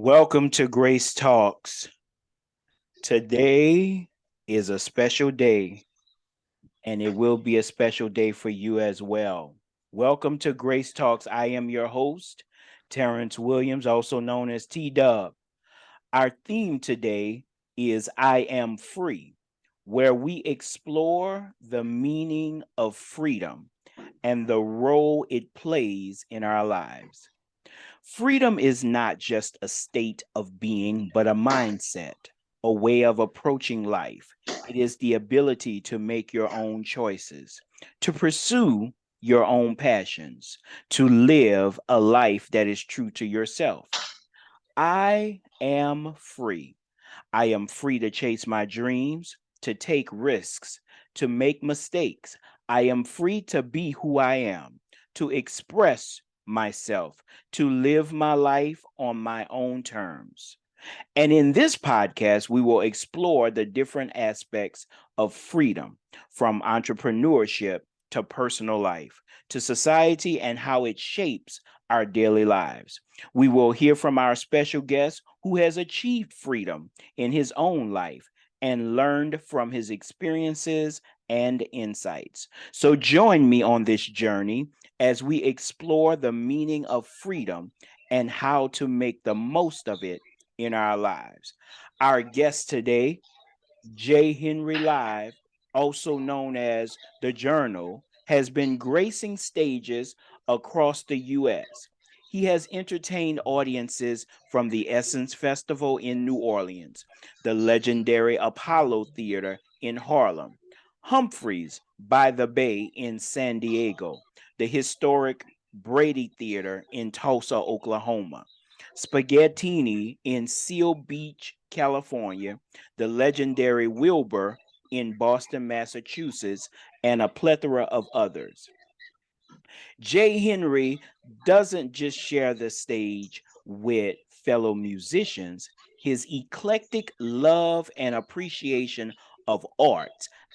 Welcome to Grace Talks. Today is a special day, and it will be a special day for you as well. Welcome to Grace Talks. I am your host, Terrence Williams, also known as T Dub. Our theme today is I Am Free, where we explore the meaning of freedom and the role it plays in our lives. Freedom is not just a state of being, but a mindset, a way of approaching life. It is the ability to make your own choices, to pursue your own passions, to live a life that is true to yourself. I am free. I am free to chase my dreams, to take risks, to make mistakes. I am free to be who I am, to express myself, to live my life on my own terms. And in this podcast, we will explore the different aspects of freedom, from entrepreneurship to personal life, to society and how it shapes our daily lives. We will hear from our special guest who has achieved freedom in his own life and learned from his experiences and insights. So join me on this journey as we explore the meaning of freedom and how to make the most of it in our lives. Our guest today, J. Henry Live, also known as The Journal, has been gracing stages across the U.S. He has entertained audiences from the Essence Festival in New Orleans, the legendary Apollo Theater in Harlem, Humphreys by the Bay in San Diego, the historic Brady Theater in Tulsa, Oklahoma, Spaghettini in Seal Beach, California, the legendary Wilbur in Boston, Massachusetts, and a plethora of others. Jay Henry doesn't just share the stage with fellow musicians, his eclectic love and appreciation of art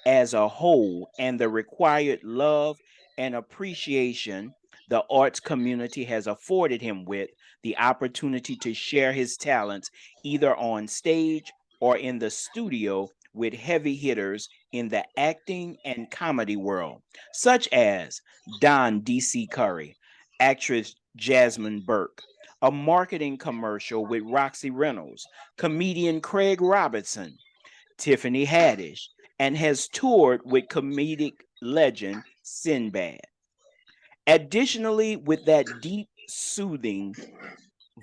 as a whole and the required love and appreciation the arts community has afforded him with the opportunity to share his talents either on stage or in the studio with heavy hitters in the acting and comedy world, such as Don D.C. Curry, actress Jasmine Burke, a marketing commercial with Roxy Reynolds, comedian Craig Robertson, Tiffany Haddish, and has toured with comedic legend Sinbad. Additionally, with that deep, soothing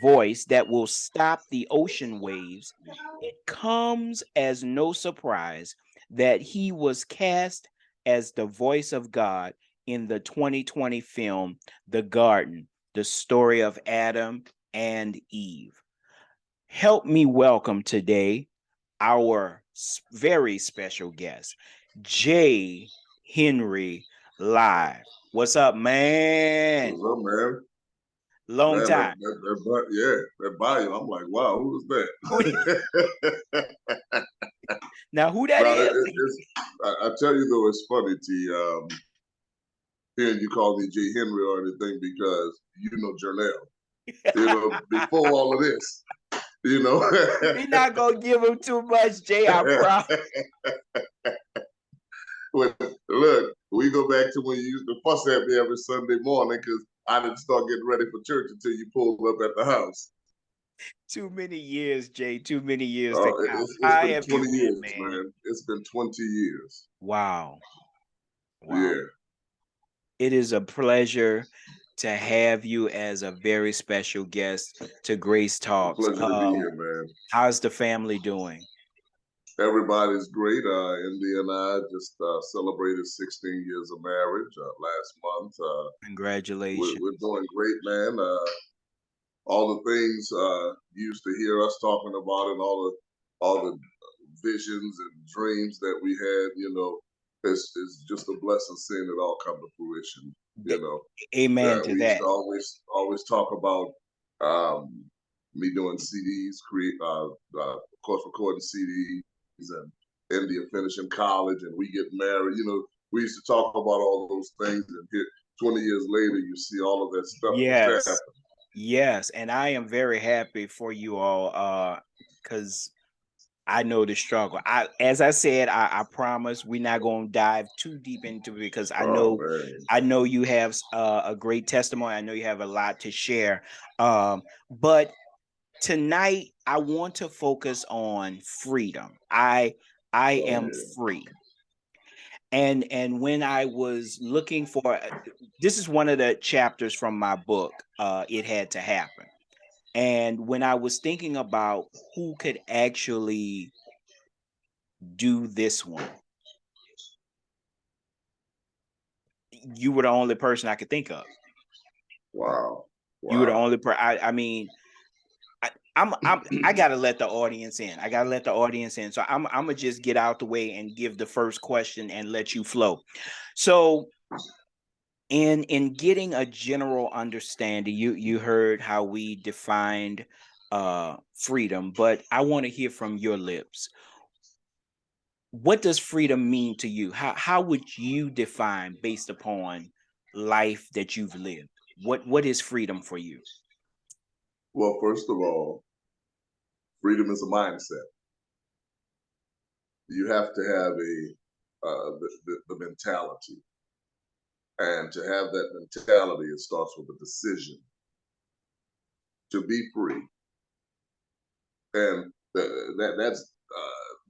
voice that will stop the ocean waves, it comes as no surprise that he was cast as the voice of God in the 2020 film The Garden, the story of Adam and Eve. Help me welcome today our very special guest, J. Henry Live. What's up, man? What's up, man? Long Man, time. that bio. I'm like, wow, who was that? Now, who that No, is? I tell you though, it's funny, T. Hearing you call me J. Henry or anything because you know Jernell. Before all of this, you know. We're not gonna give him too much, Jay. I promise. Well, look, we go back to when you used to fuss at me every Sunday morning because I didn't start getting ready for church until you pulled up at the house. Too many years, Jay. Too many years to count. It's How been have you 20 been, years, man? man. It's been 20 years. Wow. Wow. Yeah. It is a pleasure to have you as a very special guest to Grace It's a Talks. pleasure to be here, man. How's the family doing? Everybody's great. Indy and I just celebrated 16 years of marriage last month. Congratulations. We're doing great, man. All the things you used to hear us talking about and all the visions and dreams that we had, it's just a blessing seeing it all come to fruition. Amen to We used that. to always talk about me doing CDs, of course, recording CDs, and India finishing college, and we get married. We used to talk about all those things, and here, 20 years later, you see all of that stuff that's Yes. happened. Yes, and I am very happy for you all, because I know the struggle. As I said, I promise we're not going to dive too deep into it because Oh man. I know you have a great testimony. I know you have a lot to share. But tonight I want to focus on freedom. I Oh am yeah. free. And when I was looking for, this is one of the chapters from my book, It Had to Happen. And when I was thinking about who could actually do this one, you were the only person I could think of. Wow. You were the Wow. only I mean, I gotta let the audience in. I gotta let the audience in. So I'm gonna just get out the way and give the first question and let you flow. So in getting a general understanding, you heard how we defined freedom, but I want to hear from your lips. What does freedom mean to you? How would you define based upon life that you've lived? What is freedom for you? Well, first of all, freedom is a mindset. You have to have the mentality, and to have that mentality, it starts with a decision to be free, and that's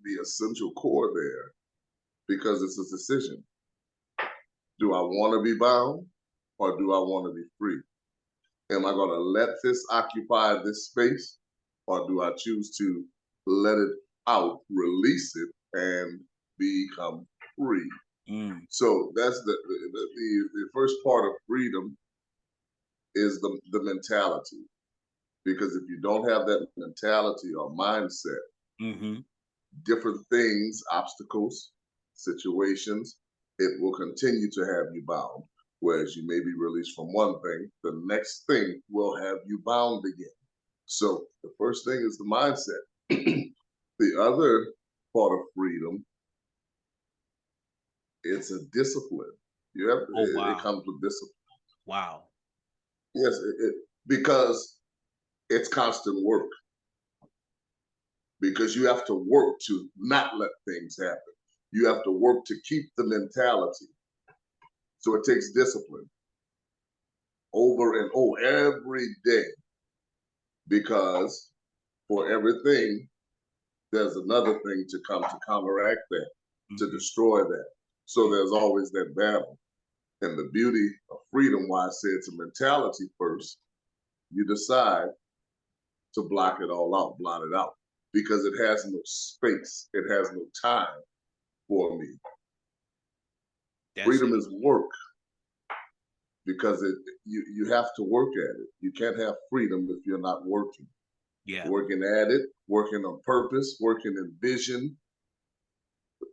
the essential core there because it's a decision. Do I want to be bound, or do I want to be free? Am I going to let this occupy this space, or do I choose to let it out, release it, and become free? Mm, So that's the first part of freedom is the mentality. Because if you don't have that mentality or mindset, mm-hmm. different things, obstacles, situations, it will continue to have you bound. Whereas you may be released from one thing, the next thing will have you bound again. So the first thing is the mindset. The other part of freedom, it's a discipline. You have Oh it wow. comes with discipline. Wow. Yes, because it's constant work. Because you have to work to not let things happen. You have to work to keep the mentality. So it takes discipline over and over every day because for everything, there's another thing to come to counteract that, to Mm-hmm. destroy that. So there's always that battle. And the beauty of freedom, why I say it's a mentality first, you decide to block it all out, blot it out, because it has no space, it has no time for me. That's Freedom it. is work because you have to work at it. You can't have freedom if you're not working. Yeah. Working at it, working on purpose, working in vision.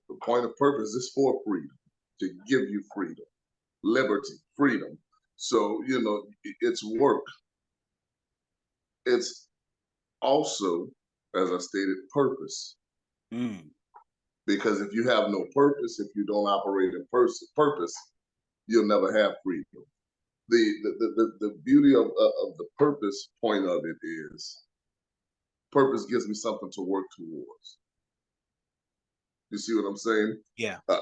The point of purpose is for freedom, to give you freedom, liberty, freedom. So, it's work. It's also, as I stated, purpose. Mm, Because if you have no purpose, if you don't operate in purpose, you'll never have freedom. The beauty of the purpose point of it is purpose gives me something to work towards. You see what I'm saying? yeah. Uh,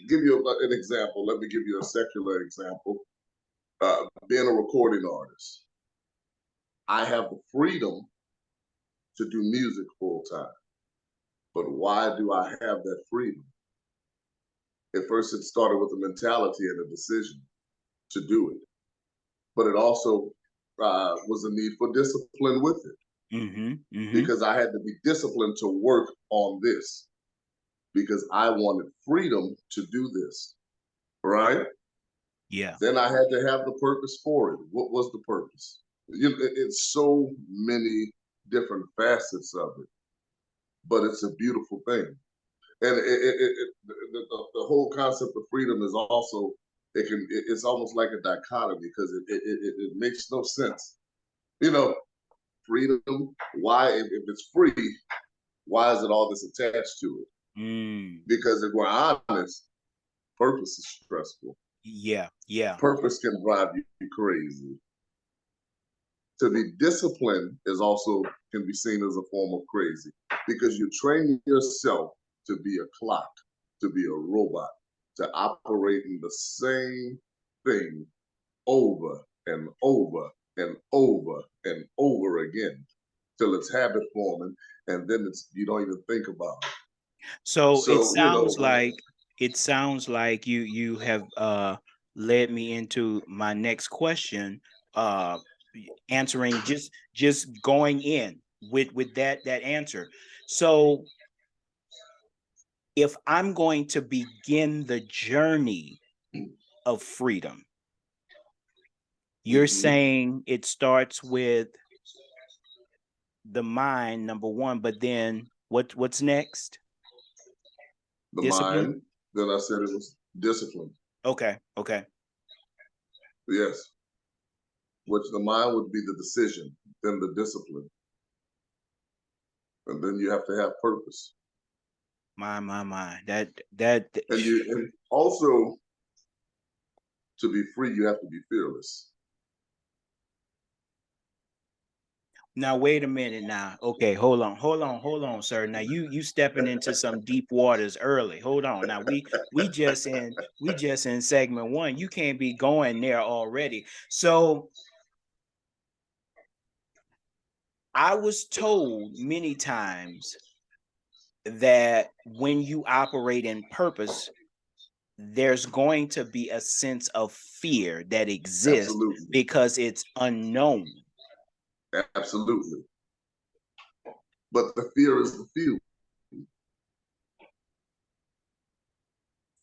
give you an example. Let me give you a secular example. Being a recording artist, I have the freedom to do music full time. But why do I have that freedom? At first, it started with a mentality and a decision to do it, but it also was a need for discipline with it Mm-hmm. Mm-hmm. because I had to be disciplined to work on this because I wanted freedom to do this, right? Yeah. Then I had to have the purpose for it. What was the purpose? It's so many different facets of it, but it's a beautiful thing. And the whole concept of freedom is also it's almost like a dichotomy because it makes no sense. You know, freedom. Why, if it's free, why is it all this attached to it? Mm, Because if we're honest, purpose is stressful. yeah. Yeah. Purpose can drive you crazy. To be disciplined is also can be seen as a form of crazy because you train yourself to be a clock, to be a robot, to operate in the same thing over and over and over and over again till it's habit forming, and then it's you don't even think about it. So So you know, it sounds like you have led me into my next question, uh answering just going in with that answer. So if I'm going to begin the journey of freedom, you're mhm, saying it starts with the mind, number one, but then what's next? the Discipline. mind. Then I said it was discipline. Okay, okay. Yes, which the mind would be the decision, then the discipline, and then you have to have purpose. My that And also to be free, you have to be fearless. now wait a minute now. Okay, hold on, sir. Now you stepping into some deep waters early. Hold on. Now we just in segment one. You can't be going there already. So I was told many times that when you operate in purpose, there's going to be a sense of fear that exists Absolutely, because it's unknown. absolutely. But the fear is the fuel.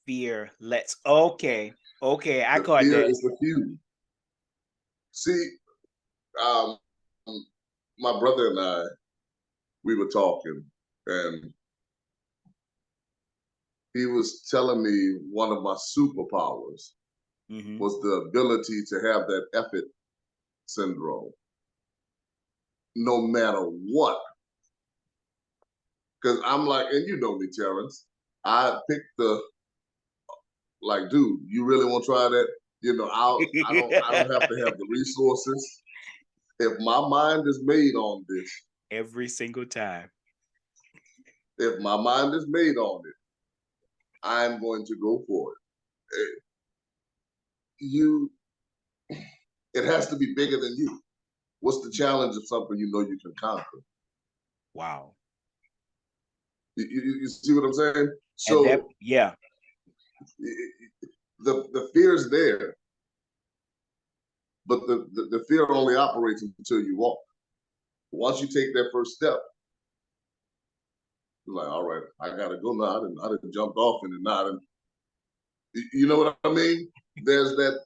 Fear let's okay, I The caught fear that. is the fuel. See, um, my brother and I, we were talking, and he was telling me one of my superpowers Mm-hmm. was the ability to have that epic syndrome, no matter what. Because I'm like, and you know me, Terrence. I picked the like, dude, you really want to try that? You know, I don't have to have the resources. If my mind is made on this, Every single time. if my mind is made on it, I'm going to go for it. You, it has to be bigger than you. What's the challenge of something you know you can conquer? Wow. You see what I'm saying? At that, So yeah. the fear is there, but the fear only operates until you walk. Once you take that first step, you're like, all right, I gotta go now. I didn't jumped off in it now. You know what I mean? There's that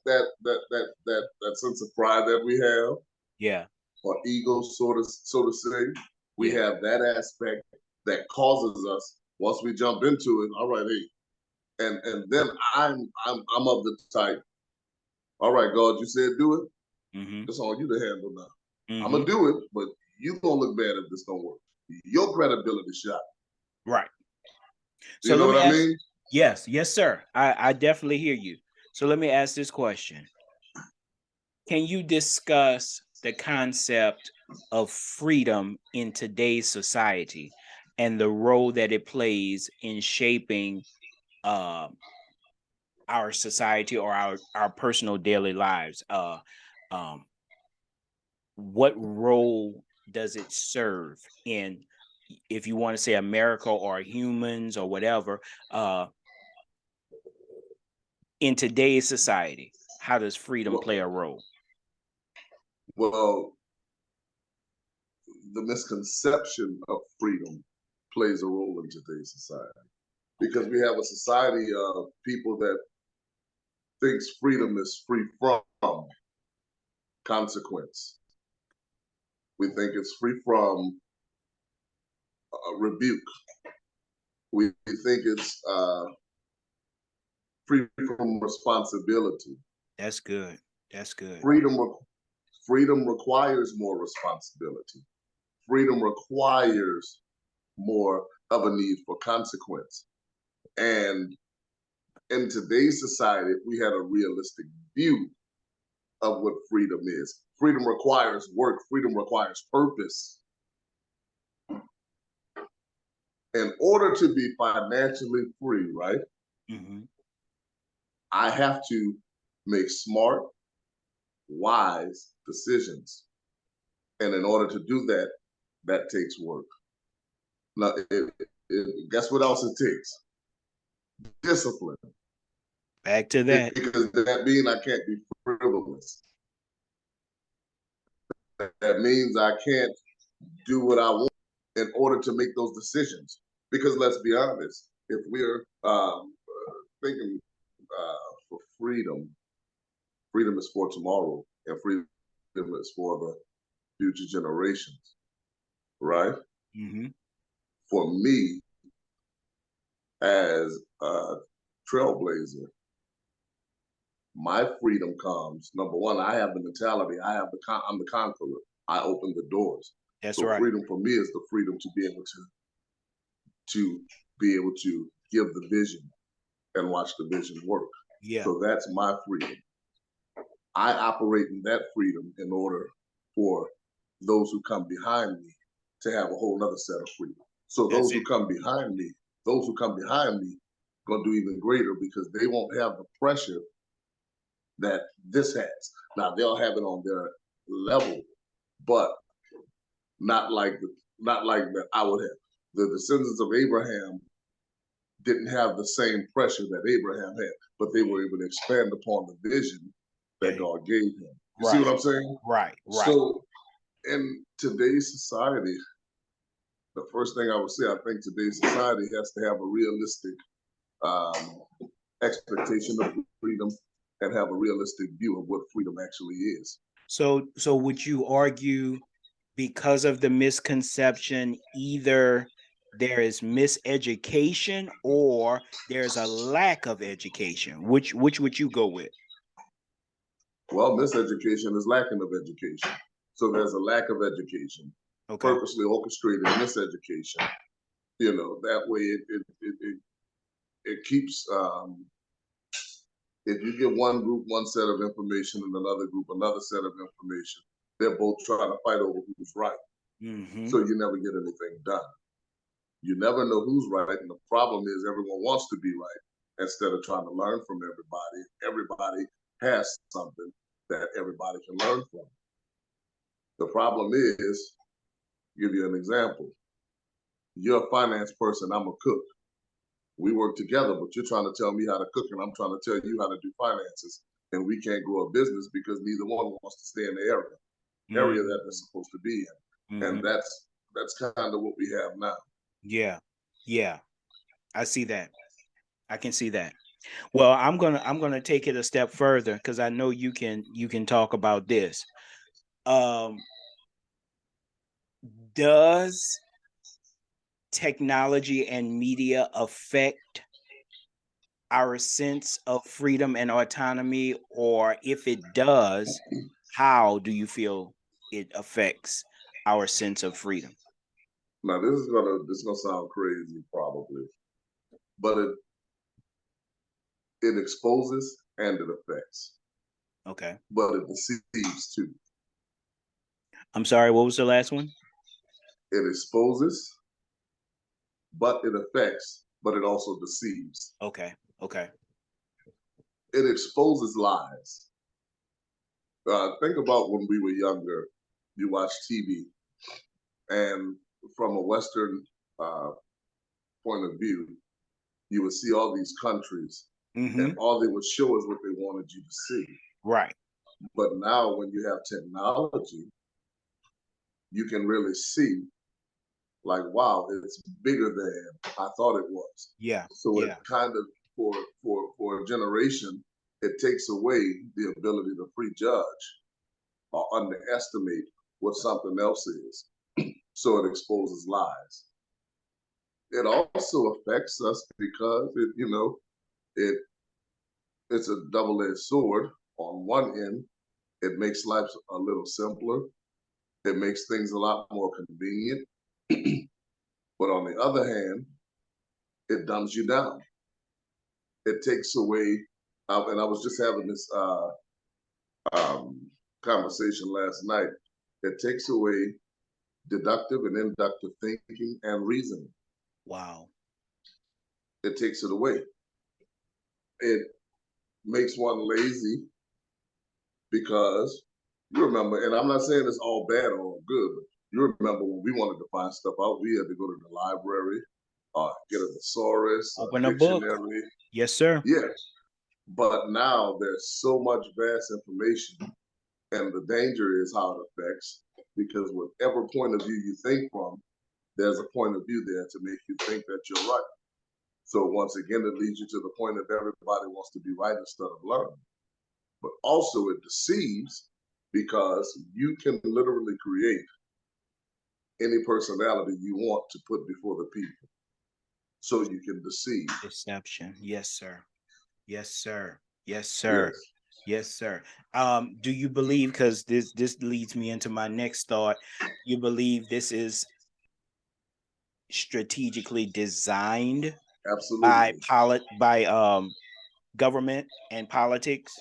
sense of pride that we have, Yeah. or ego, so to say. We Yeah. have that aspect that causes us once we jump into it. All right, hey, and then I'm of the type. All right, God, you said do it. Mm-hmm. It's on you to handle now. I'm Mm-hmm. gonna do it, but you gonna look bad if this don't work. Your credibility shot. Right. So You know let what me I ask. mean? Yes, sir. I definitely hear you. So let me ask this question. Can you discuss the concept of freedom in today's society and the role that it plays in shaping uh, our society or our personal daily lives? Um, what role does it serve in, if you want to say America or humans or whatever, uh, in today's society? How does freedom Well, play a role? well, the misconception of freedom plays a role in today's society because Okay. we have a society of people that thinks freedom is free from consequence. We think it's free from rebuke. We think it's free from responsibility. That's good. That's good. Freedom, freedom requires more responsibility. Freedom requires more of a need for consequence. And in today's society, if we had a realistic view of what freedom is. Freedom requires work. Freedom requires purpose. In order to be financially free, right, Mm-hmm. I have to make smart, wise decisions. And in order to do that, that takes work. Now, guess what else it takes? Discipline. Back to that. Because that means I can't be frivolous. That means I can't do what I want in order to make those decisions. Because let's be honest, if we're thinking for freedom, freedom is for tomorrow, and freedom is for the future generations, right? Mm-hmm. For me, as a trailblazer, my freedom comes, number one, I have the mentality, I'm the conqueror. I open the doors. That's So right. freedom for me is the freedom to be able to give the vision and watch the vision work. Yeah. So that's my freedom. I operate in that freedom in order for those who come behind me to have a whole other set of freedom. So That's those it. who come behind me, gonna do even greater because they won't have the pressure that this has. Now they'll have it on their level, but not like that I would have. The descendants of Abraham didn't have the same pressure that Abraham had, but they were able to expand upon the vision that That God gave him. You see what right. I'm saying? Right. Right. So in today's society, the first thing I would say, I think today's society has to have a realistic um, expectation of freedom and have a realistic view of what freedom actually is. So would you argue because of the misconception, either there is miseducation or there's a lack of education? Which would you go with? Well, miseducation is lacking of education. So there's a lack of education, Okay. purposely orchestrated miseducation. That way it keeps, if you give one group one set of information and another group another set of information, they're both trying to fight over who's right. Mm-hmm. So you never get anything done. You never know who's right. And the problem is everyone wants to be right instead of trying to learn from everybody. Everybody has something that everybody can learn from. The problem is, give you an example. You're a finance person, I'm a cook. We work together, but you're trying to tell me how to cook and I'm trying to tell you how to do finances. And we can't grow a business because neither one wants to stay in the area that they're supposed to be in. Mm-hmm. And that's kind of what we have now. Yeah. Yeah. I see that. I can see that. Well, I'm gonna take it a step further because I know you can talk about this. Um, does technology and media affect our sense of freedom and autonomy? Or if it does, how do you feel it affects our sense of freedom? Now this is gonna sound crazy probably, but it exposes and it affects, Okay. but it deceives too. I'm sorry, what was the last one? It exposes, but it affects, but it also deceives. Okay. Okay. It exposes lies. Think about when we were younger, you watched TV, and from a Western uh, point of view, you would see all these countries, and Mm-hmm. all they would show is what they wanted you to see. Right. But now, when you have technology, you can really see, like, wow, it's bigger than I thought it was. Yeah. So it Yeah. kind of, for a generation, it takes away the ability to prejudge or underestimate what something else is. So it exposes lies. It also affects us because it it's a double-edged sword. On one end, it makes life a little simpler. It makes things a lot more convenient. But on the other hand, it dumbs you down. It takes away. And I was just having this conversation last night. It takes away deductive and inductive thinking and reasoning. Wow. It takes it away. It makes one lazy because you remember, and I'm not saying it's all bad or all good, but you remember when we wanted to find stuff out, we had to go to the library, get a thesaurus, a Open a book. dictionary. Yes, sir. Yeah. But now there's so much vast information, and the danger is how it affects, because whatever point of view you think from, there's a point of view there to make you think that you're right. So once again, it leads you to the point of everybody wants to be right instead of learning. But also it deceives because you can literally create any personality you want to put before the people. So you can deceive. Deception. Yes, sir. Yes, sir. Yes, sir. Yes, Yes, sir. Do you believe, because this leads me into my next thought, you believe this is strategically designed by absolutely. government and politics?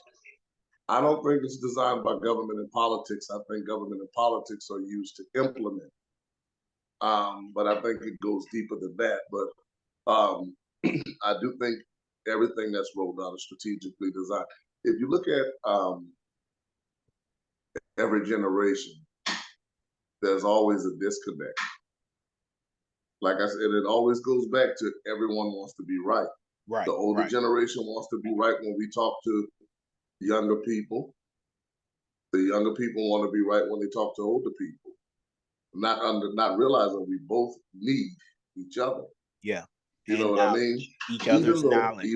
I don't think it's designed by government and politics. I think government and politics are used to implement. But I think it goes deeper than that. But I do think everything that's rolled out is strategically designed. If you look at every generation, there's always a disconnect. Like I said, it always goes back to everyone wants to be right. The Right, older right. generation wants to be right when we talk to younger people. The younger people want to be right when they talk to older people. Not realizing we both need each other. Yeah. You know And what I mean? knowledge, each Even other's though, knowledge.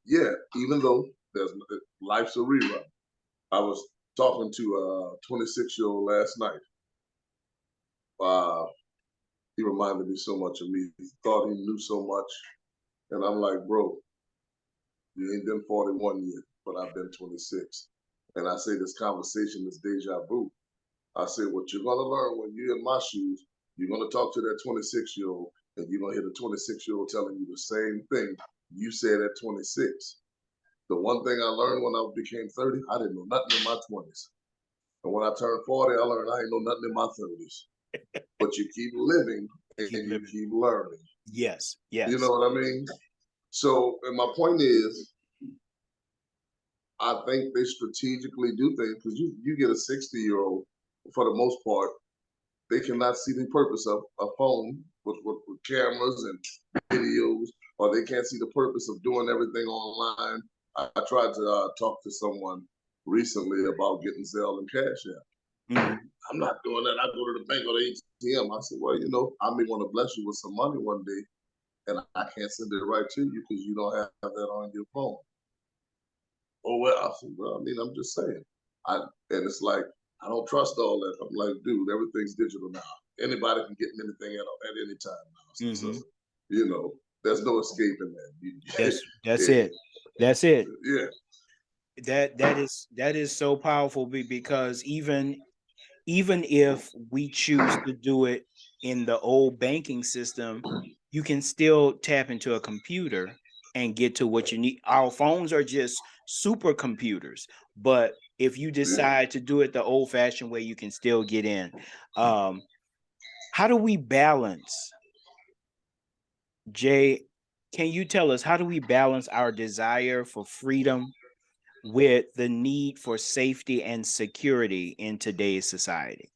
yeah, even though there's life's a rerun. I was talking to a 26-year-old last night. Uh, he reminded me so much of me. He thought he knew so much, and I'm like, bro, you ain't been 41 yet, but I've been 26. And I say this conversation is deja vu. I said, what you're gonna learn when you're in my shoes, you're gonna talk to that 26-year-old, and you're gonna hear the 26-year-old telling you the same thing you said at 26. The one thing I learned when I became 30, I didn't know nothing in my 20s. And when I turned 40, I learned I ain't know nothing in my 30s. But you keep living Keep and you living. keep learning. Yes, You know yes. what I mean? So, and my point is, I think they strategically do things because you get a 60-year-old, for the most part, they cannot see the purpose of a phone with cameras and videos, or they can't see the purpose of doing everything online. I tried to talk to someone recently about getting Zelle and Cash App. Hmm. I'm not doing that. I go to the bank or the ATM. I said, well, I may want to bless you with some money one day, and I can't send it right to you because you don't have that on your phone. Oh well, I said, well, I mean, I'm just saying. I and it's like I don't trust all that. I'm like, dude, everything's digital now. Anybody can get anything at any time now. So, Hmm. there's no escaping that. That's it. That's it. Yeah, That is so powerful because even if we choose to do it in the old banking system, you can still tap into a computer and get to what you need. Our phones are just supercomputers, but if you yeah. decide to do it the old-fashioned way, you can still get in. Um, how do we balance, Jay? Can you tell us how do we balance our desire for freedom with the need for safety and security in today's society?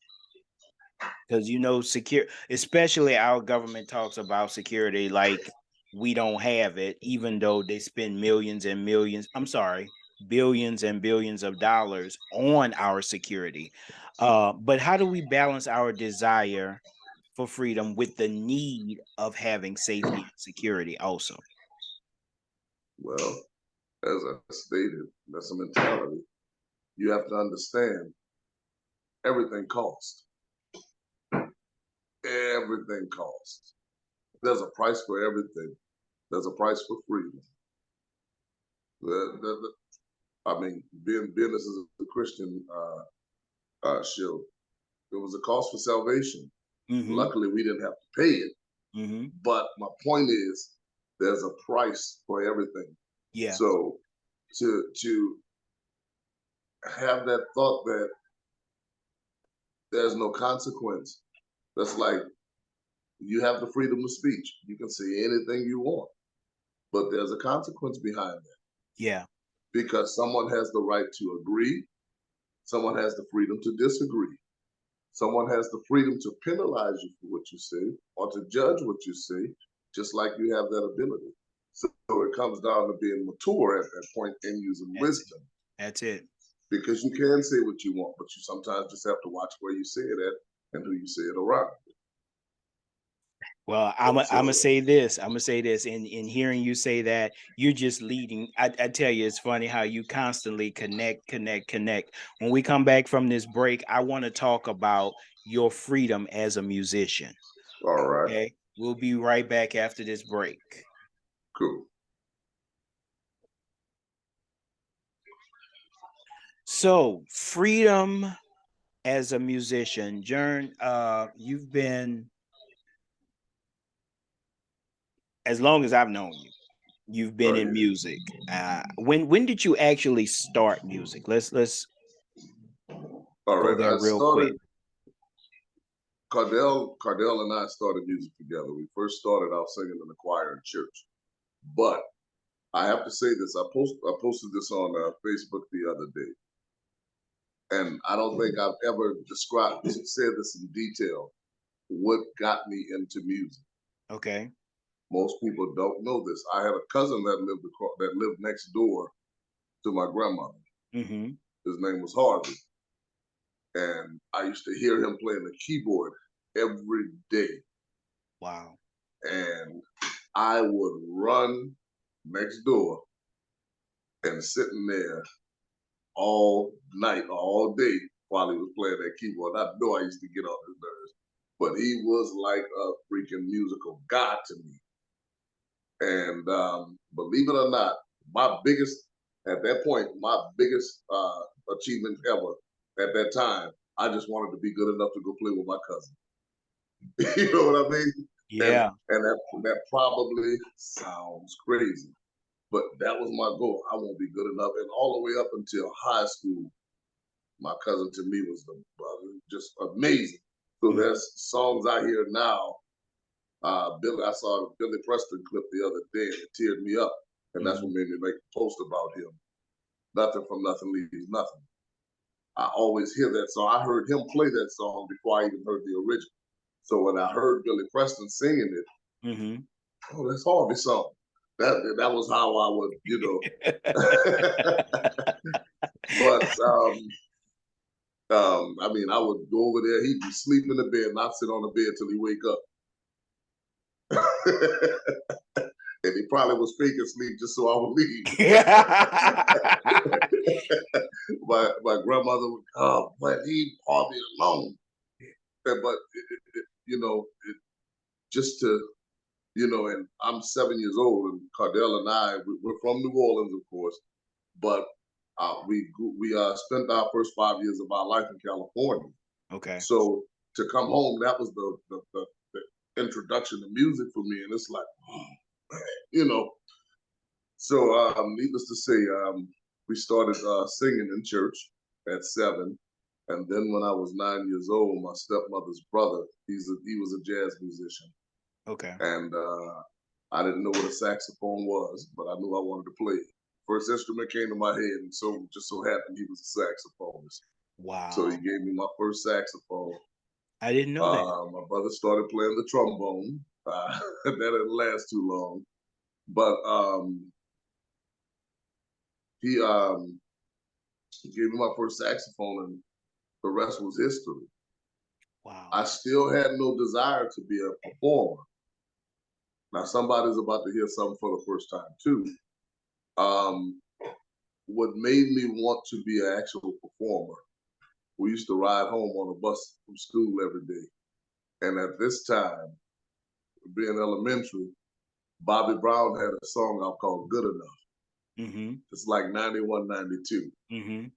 Because secure, especially our government talks about security like we don't have it, even though they spend millions and millions, I'm sorry, billions and billions of dollars on our security. But how do we balance our desire for freedom with the need of having safety and security also? Well, as I stated, that's a mentality. You have to understand everything costs. Everything costs. There's a price for everything. There's a price for freedom. I mean, being this is a Christian show, it was a cost for salvation. Mm-hmm. Luckily, we didn't have to pay it. Mm-hmm. But my point is, there's a price for everything. Yeah. So to have that thought that there's no consequence. That's like you have the freedom of speech. You can say anything you want, but there's a consequence behind that Yeah. because someone has the right to agree, someone has the freedom to disagree, someone has the freedom to penalize you for what you say or to judge what you say, just like you have that ability. So it comes down to being mature at that point and using That's it. wisdom That's it. because you can say what you want, but you sometimes just have to watch where you say it at and who you say it around. Well, I'm gonna So, say this. I'm gonna say this. In hearing you say that, you're just leading. I tell you, it's funny how you constantly connect, connect, connect. When we come back from this break, I want to talk about your freedom as a musician. all right, Okay, we'll be right back after this break. cool. So, freedom as a musician, Jern. You've been, as long as I've known you, you've been Oh, in yeah. music. When did you actually start music? Let's All go right. there I real started, quick. Cardell and I started music together. We first started out singing in the choir in church. But I have to say this. I posted this on Facebook the other day. And I don't think I've ever said this in detail, what got me into music. Okay. Most people don't know this. I had a cousin that lived next door to my grandmother. Mm-hmm. His name was Harvey. And I used to hear him playing the keyboard every day. Wow. And I would run next door and sitting there all night, all day while he was playing that keyboard. I know I used to get on his nerves, but he was like a freaking musical god to me. And believe it or not, my biggest, at that point, my biggest achievement ever at that time, I just wanted to be good enough to go play with my cousin. You know what I mean? Yeah. And that probably sounds crazy, but that was my goal. I want to be good enough, and all the way up until high school, my cousin to me was just amazing. So Mhm. there's songs I hear now. I saw a Billy Preston clip the other day, and it teared me up, and that's what Mhm. made me make a post about him. Nothing from nothing leaves nothing. I always hear that song. I heard him play that song before I even heard the original. So when I heard Billy Preston singing it, Mhm. oh, that's Harvey's song. That was how I would, but I mean, I would go over there. He'd be sleeping in the bed, and I'd sit on the bed till he wake up. And he probably was faking sleep just so I would leave. My grandmother would come, but leave Harvey alone. But just to and I'm 7 years old, and Cardell and we're from New Orleans, of course, but we spent our first 5 years of our life in California. Okay. So to come home, that was the introduction to music for me, and it's like, oh, man, you know. So needless to say, we started singing in church at 7, and then when I was 9 years old, my stepmother's brother, he was a jazz musician, Okay. and I didn't know what a saxophone was, but I knew I wanted to play it. First instrument came to my head, and so just so happened he was a saxophonist. So he Wow. gave me my first saxophone. I didn't know that. My brother started playing the trombone. That didn't last too long, but he gave me my first saxophone, and the rest was history. Wow. I still had no desire to be a performer. Now somebody's about to hear something for the first time too. Um, what made me want to be an actual performer, we used to ride home on a bus from school every day. And at this time, being elementary, Bobby Brown had a song out called Good Enough. Mhm. It's like 91, 92. Mhm.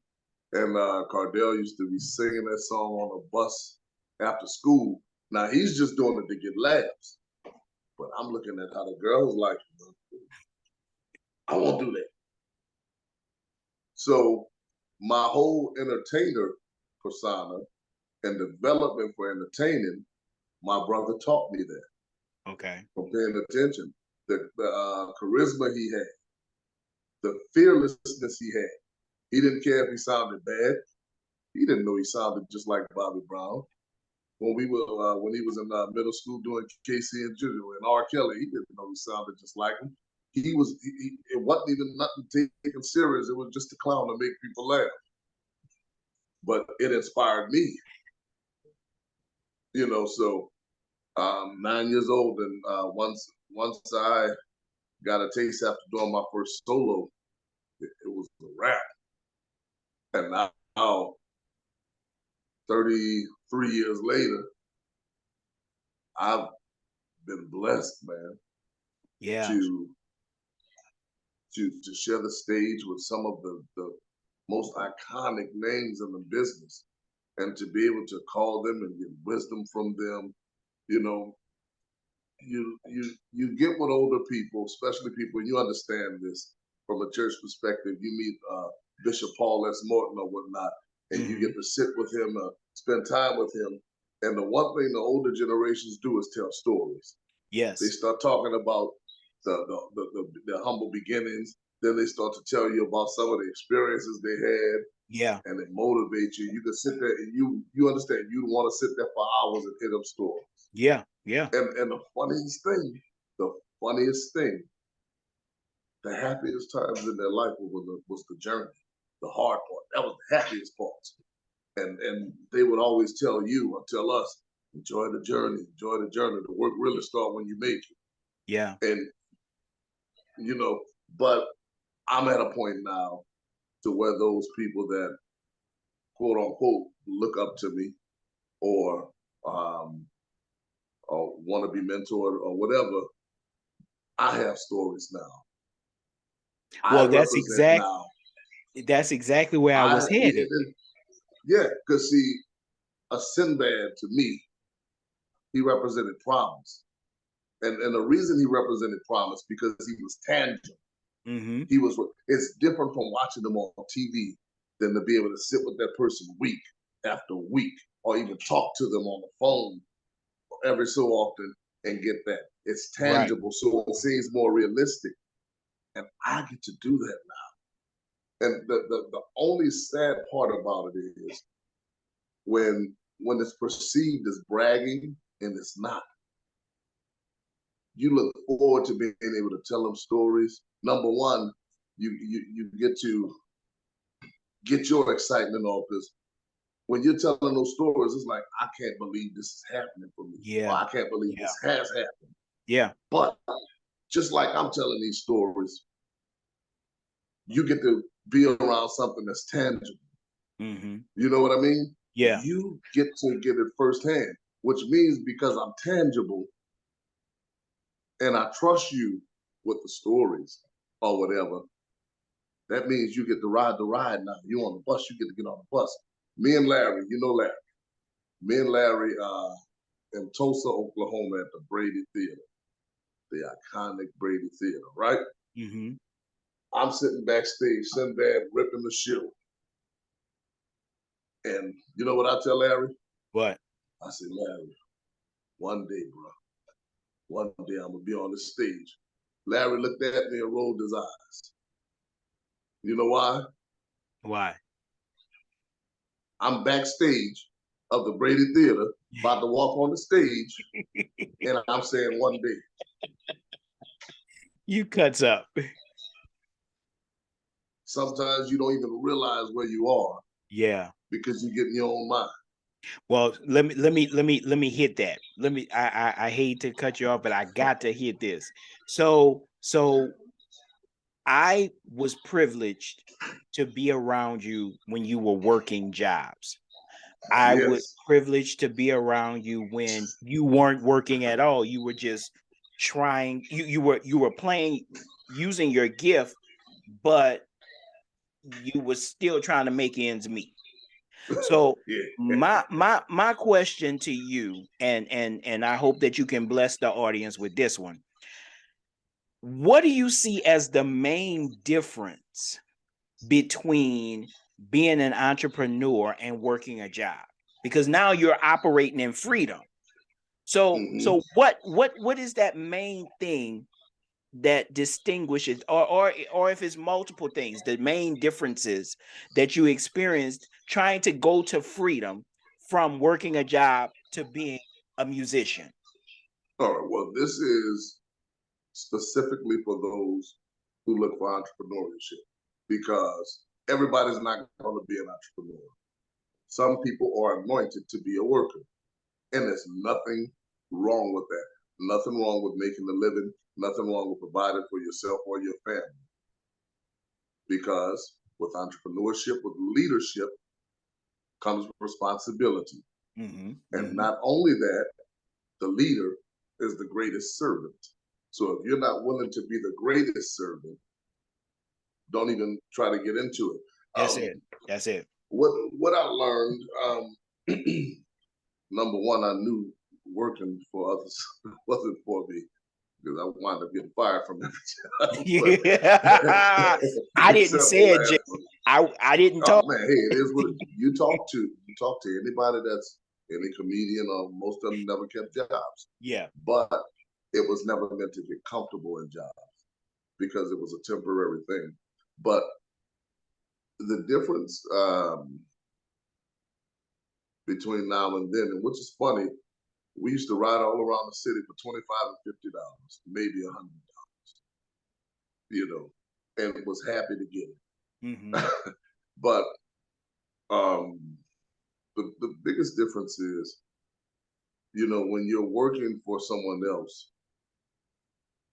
And Cardell used to be singing that song on a bus after school. Now he's just doing it to get laughs. But I'm looking at how the girls like, I won't do that. So my whole entertainer persona and development for entertaining, my brother taught me that Okay. from paying attention. The charisma he had, the fearlessness he had. He didn't care if he sounded bad. He didn't know he sounded just like Bobby Brown. When he was in middle school doing Casey and Junior and R. Kelly, he didn't know he sounded just like him. It wasn't even nothing taken serious. It was just a clown to make people laugh. But it inspired me, So 9 years old, and once I got a taste after doing my first solo, it was a wrap. And now, 33 years later, I've been blessed, man, Yeah. to to share the stage with some of the most iconic names in the business, and to be able to call them and get wisdom from them. You know, you get with older people, especially people, and you understand this from a church perspective. You meet Bishop Paul S. Morton or whatnot, and you Mm-hmm. get to sit with him, spend time with him. And the one thing the older generations do is tell stories. They Yes. start talking about the humble beginnings. Then they start to tell you about some of the experiences they had, Yeah. and it motivates you. You can sit there and you understand. You want to sit there for hours and hit up stories. Yeah. Yeah. And the funniest thing, the happiest times in their life was the journey, the hard part. That was the happiest part. And they would always tell you or tell us, enjoy the journey, enjoy the journey. The work really starts when you make Yeah. it. And but I'm at a point now to where those people that quote unquote look up to me or um or want to be mentored or whatever, I have stories now. I Well, represent now. that's exactly where I I was headed. Yeah, because see, a Sinbad to me, he represented promise. And the reason he represented promise because he was tangible. Mm-hmm. He was it's different from watching them on TV than to be able to sit with that person week after week or even talk to them on the phone every so often and get that. It's Right. tangible, so it seems more realistic. And I get to do that now. And the only sad part about it is when it's perceived as bragging and it's not. You look forward to being able to tell them stories. Number one, you get to get your excitement off this. When you're telling those stories, it's like, I can't believe this is happening for me. Or Yeah. I can't believe Yeah. this has happened. Yeah. But just like I'm telling these stories, you get to be around something that's tangible. Mm-hmm. You know what I mean? Yeah. You get to get it firsthand, which means because I'm tangible and I trust you with the stories or whatever, that means you get to ride the ride now. You on the bus, you get to get on the bus. Me and Larry, you know Larry. Me and Larry in Tulsa, Oklahoma at the Brady Theater, the iconic Brady Theater, right? Mm-hmm. I'm sitting backstage, Sinbad ripping the shoe. And you know what I tell Larry? What? I said, Larry, one day, bro, one day I'm gonna be on the stage. Larry looked at me and rolled his eyes. You know why? Why? I'm backstage of the Brady Theater, about to walk on the stage, and I'm saying one day. You cuts up. Sometimes you don't even realize where you are Yeah. because you get in your own mind. Well, let me hit that. I hate to cut you off, but I got to hit this. So I was privileged to be around you when you were working jobs. I was Yes. privileged to be around you when you weren't working at all. You were just trying, you were playing using your gift, but you were still trying to make ends meet. So Yeah. my question to you, and I hope that you can bless the audience with this one. What do you see as the main difference between being an entrepreneur and working a job? Because now you're operating in freedom. So Mm-hmm. so what is that main thing that distinguishes, or if it's multiple things, the main differences that you experienced trying to go to freedom from working a job to being a musician? All right. Well, this is specifically for those who look for entrepreneurship because everybody's not going to be an entrepreneur. Some people are anointed to be a worker, and there's nothing wrong with that. Nothing wrong with making a living, nothing wrong with providing for yourself or your family. Because with entrepreneurship, with leadership, comes responsibility. Mm-hmm, And mm-hmm. not only that, the leader is the greatest servant. So if you're not willing to be the greatest servant, don't even try to get into it. That's it. That's it. What I learned, number one, I knew working for others wasn't for me because I wound up getting fired from every job. Yeah. I didn't Except the say it, Jay. last one. I didn't Oh talk. man, hey, it is what you talk to anybody that's any comedian or most of them never kept jobs. Yeah. But it was never meant to get comfortable in jobs because it was a temporary thing. But the difference between now and then, and which is funny, we used to ride all around the city for $25 and $50, maybe $100, and was happy to get Mm-hmm. it. But um, the biggest difference is, when you're working for someone else,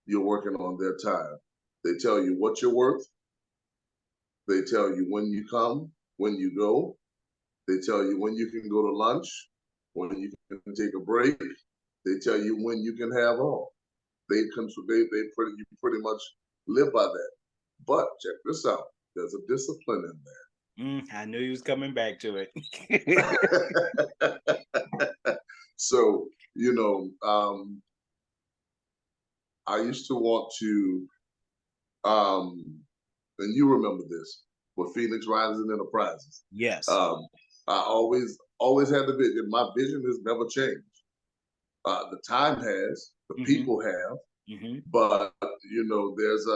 you're working on their time. They tell you what you're worth. They tell you when you come, when you go. They tell you when you can go to lunch, when you can take a break. They tell you when you can have off. You pretty much live by that. But check this out. There's a discipline I knew he was coming back to it. in there. So, I used to want to, and you remember this, with Phoenix Rising Enterprises. Yes. Um, I always had the vision. My vision has never changed. The time has, the Mm-hmm. people have, Mm-hmm. but there's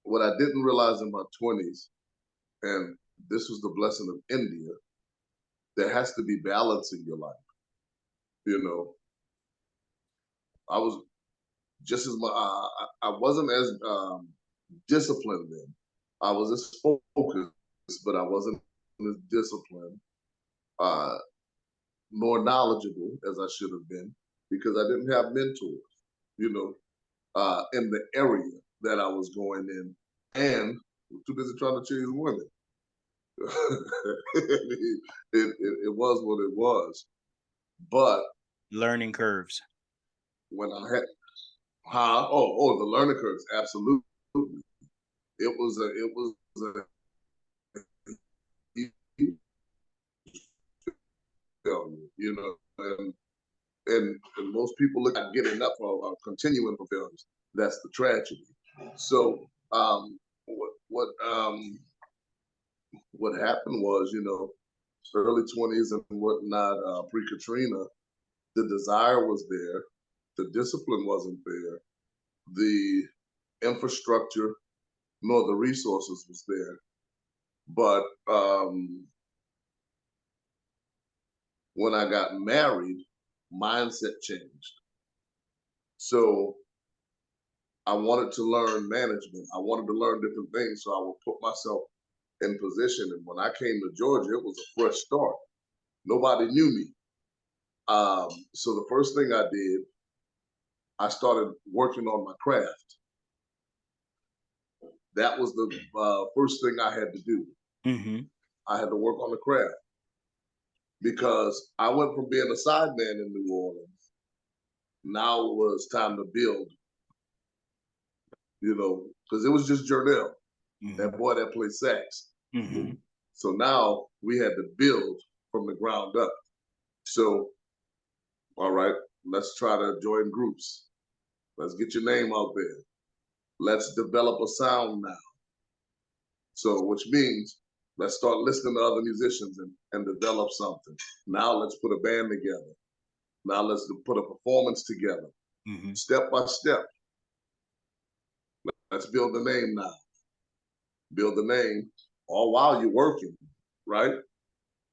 what I didn't realize in my 20s, and this was the blessing of India. There has to be balance in your life. You know, I was just as much. I wasn't as disciplined then. I was as focused, but I wasn't as disciplined, uh, nor knowledgeable as I should have been because I didn't have mentors. You know, in the area that I was going in, and too busy trying to chase women. It was what it was. But Learning curves. when I had, the learning curves, absolutely. It was a huge failure, and most people look at getting up or continuing for failures. That's the tragedy. So what happened was, early 20s and whatnot, pre-Katrina, the desire was there, the discipline wasn't there, the infrastructure nor the resources was there. But when I got married, mindset changed. So I wanted to learn management. I wanted to learn different things. So I would put myself in position. And when I came to Georgia, it was a fresh start. Nobody knew me. So the first thing I did, I started working on my craft. That was the first thing I had to do. Mm-hmm. I had to work on the craft because I went from being a sideman in New Orleans. Now it was time to build, because it was just Jernell, Mm-hmm. that boy that played sax. Mm-hmm. So now we had to build from the ground up. So, all right, let's try to join groups. Let's get your name out there. Let's develop a sound now. So, which means Let's start listening to other musicians and develop something. Now let's put a band together. Now let's put a performance together. Mm-hmm. Step by step. Let's build the name now. Build the name all while you're working, right?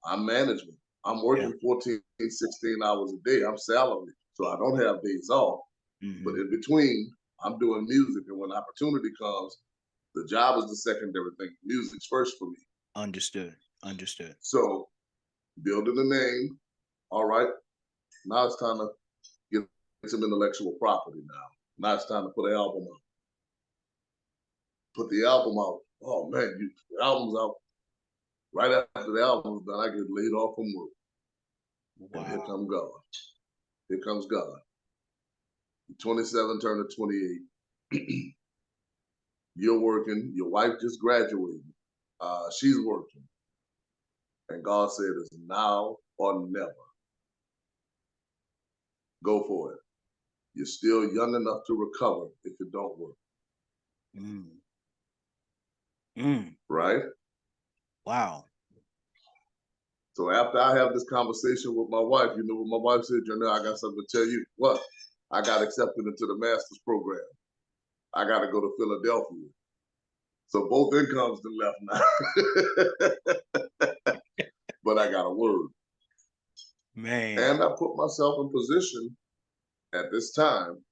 I'm management. I'm Yeah. working 14, 16 hours a day. I'm salary, so I don't have days off. But Mm-hmm. in between, I'm doing music. And when opportunity comes, the job is the secondary thing. Music's first for me. Understood. Understood. So building the name, all right. Now it's time to get some intellectual property now. Now it's time to put an album out. Put the album out. Oh man, the album's out. Right after the album's done, I get laid off from work. And here Wow. comes God. Here comes God. 27 turning 28. You're working. Your wife just graduated. She's working. And God said it's now or never. Go for it. You're still young enough to recover if it don't work. Mm. Mm. Right? Wow. So after I have this conversation with my wife, you know what my wife said, Janelle, I got something to tell you. What? I got accepted into the master's program. I got to go to Philadelphia. So both incomes are left now. But I got a word. Man. And I put myself in position at this time.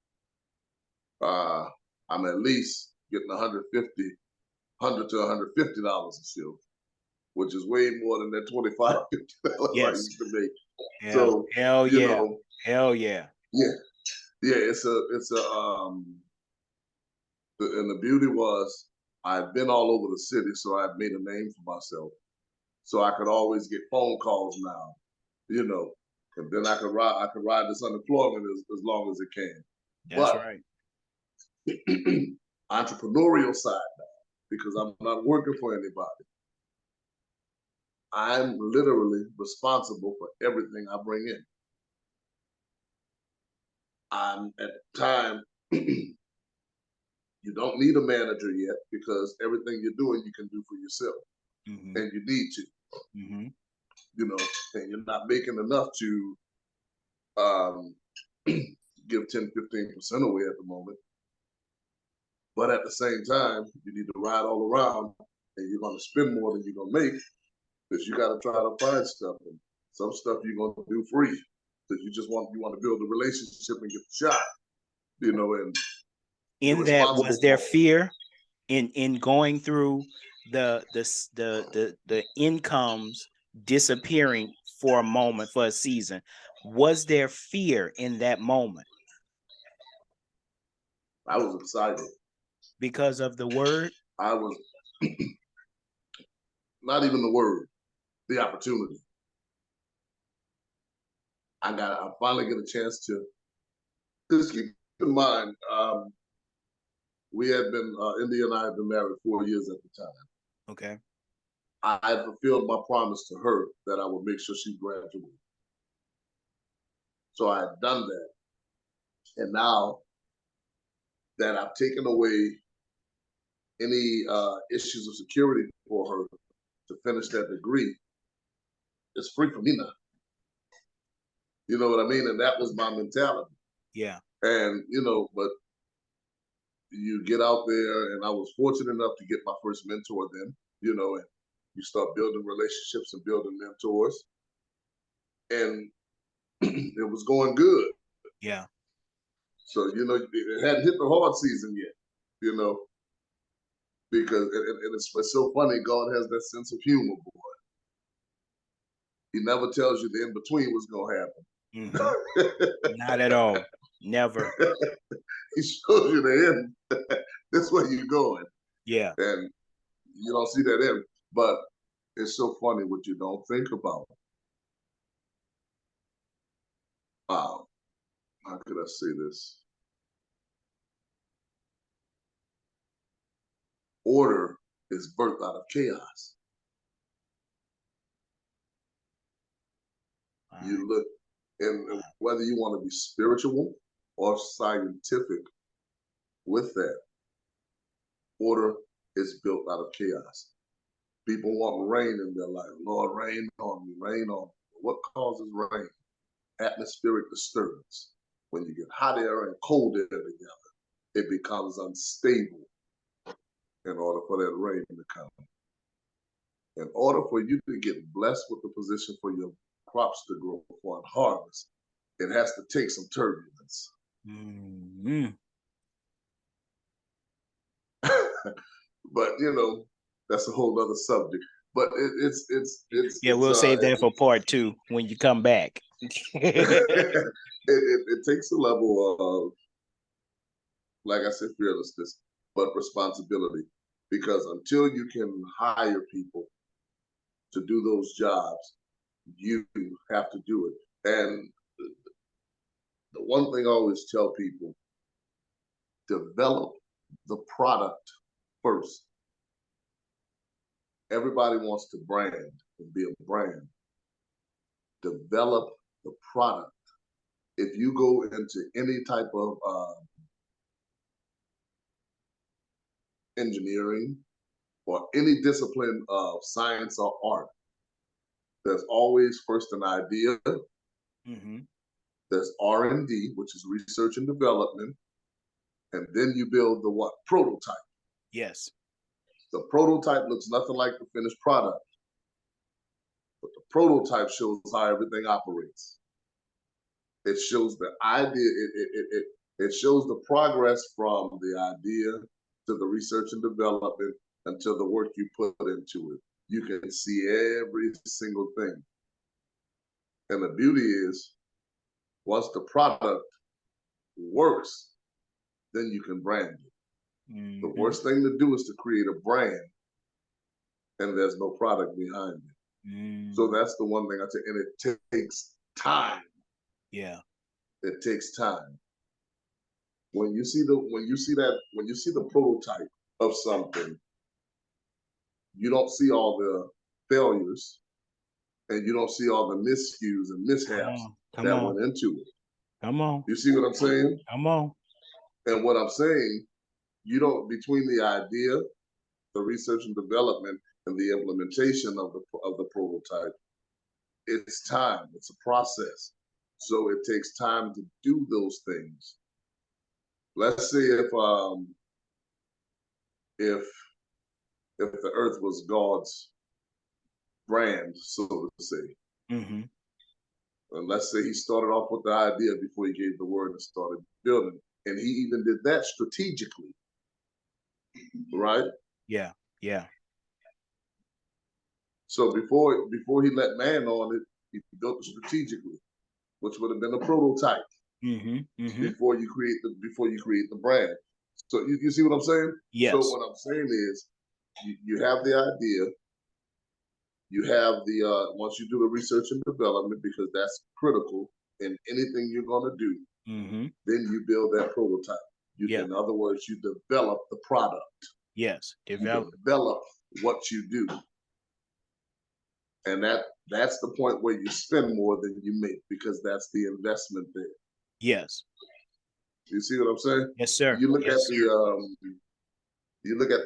I'm at least getting 100 to $150 a show, which is way more than that $25, $50 I Yes. used to make. Hell. So, Hell you yeah. know, Hell yeah. yeah, it's and the beauty was I'd been all over the city, so I'd made a name for myself. So I could always get phone calls now, you know, and then I could ride this unemployment as long as it can. That's But right. entrepreneurial side now, because I'm not working for anybody. I'm literally responsible for everything I bring in. I'm at the time, you don't need a manager yet because everything you're doing, you can do for yourself. Mm-hmm. And you need to, Mm-hmm. you know, and you're not making enough to um, give 10, 15% away at the moment. But at the same time, you need to ride all around and you're going to spend more than you're going to make because you got to try to find stuff. And some stuff you're going to do free because you want to build a relationship and get the shot, you know, and you're In that, was responsible there for it. fear in going through the incomes disappearing for a moment, for a season? Was there fear in that moment I was excited. because of the word? I was not even the word, the opportunity. I finally get a chance to, because keep in mind, we had been, India and I had been married 4 years at the time. Okay. I had fulfilled my promise to her that I would make sure she graduated. So I had done that. And now that I've taken away any issues of security for her to finish that degree, it's free for me now. You know what I mean? And that was my mentality. Yeah. And, you know, but you get out there, and I was fortunate enough to get my first mentor then, you know, and you start building relationships and building mentors. And it was going good. Yeah. So, you know, it hadn't hit the hard season yet, you know, because, and it's so funny, God has that sense of humor, boy. He never tells you the in between what's going to Mm-hmm. happen. Not at all. Never. He shows you the end. This way you're going. Yeah. And you don't see that end. But it's so funny what you don't think about. How could I say this? Order is birthed out of chaos. Right. You look, and whether you want to be spiritual or scientific with that, order is built out of chaos. People want rain in their life. Lord, rain on me, rain on me. What causes rain? Atmospheric disturbance. When you get hot air and cold air together, it becomes unstable in order for that rain to come. In order for you to get blessed with the position for your crops to grow for a harvest, it has to take some turbulence. Mm-hmm. But you know, that's a whole other subject. But Yeah, we'll save that for part 2 when you come back. it takes a level of, like I said, fearlessness, but responsibility. Because until you can hire people to do those jobs, you have to do it. And the one thing I always tell people, develop the product first. Everybody wants to brand and be a brand. Develop the product. If you go into any type of engineering or any discipline of science or art, there's always first an idea. Mm-hmm. There's R&D, which is research and development, and then you build the what? Prototype. Yes. The prototype looks nothing like the finished product, but the prototype shows how everything operates. It shows the idea. It shows the progress from the idea to the research and development until the work you put into it. You can see every single thing. And the beauty is, once the product works, then you can brand it. Mm-hmm. The worst thing to do is to create a brand and there's no product behind it. Mm-hmm. So that's the one thing I say, and it takes time. Yeah. It takes time. When you see the prototype of something, you don't see all the failures and you don't see all the miscues and mishaps Come that on. went into it. Come on. You see what I'm saying? Come on. And what I'm saying, you don't, between the idea, the research and development, and the implementation of the prototype, it's time. It's a process. So it takes time to do those things. Let's say if the earth was God's brand, so to say. Mm-hmm. And let's say he started off with the idea before he gave the word and started building. And he even did that strategically. Right? Yeah. Yeah. So before he let man on it, he built it strategically, which would have been a prototype. Mm-hmm. Mm-hmm. Before you create the brand. So you see what I'm saying? Yes. So what I'm saying is you have the idea, you have the once you do the research and development, because that's critical in anything you're gonna do, Mm-hmm. then you build that prototype. In other words, you develop the product. Yes. You develop what you do. And that's the point where you spend more than you make, because that's the investment there. Yes. You see what I'm saying? Yes, sir. You look at the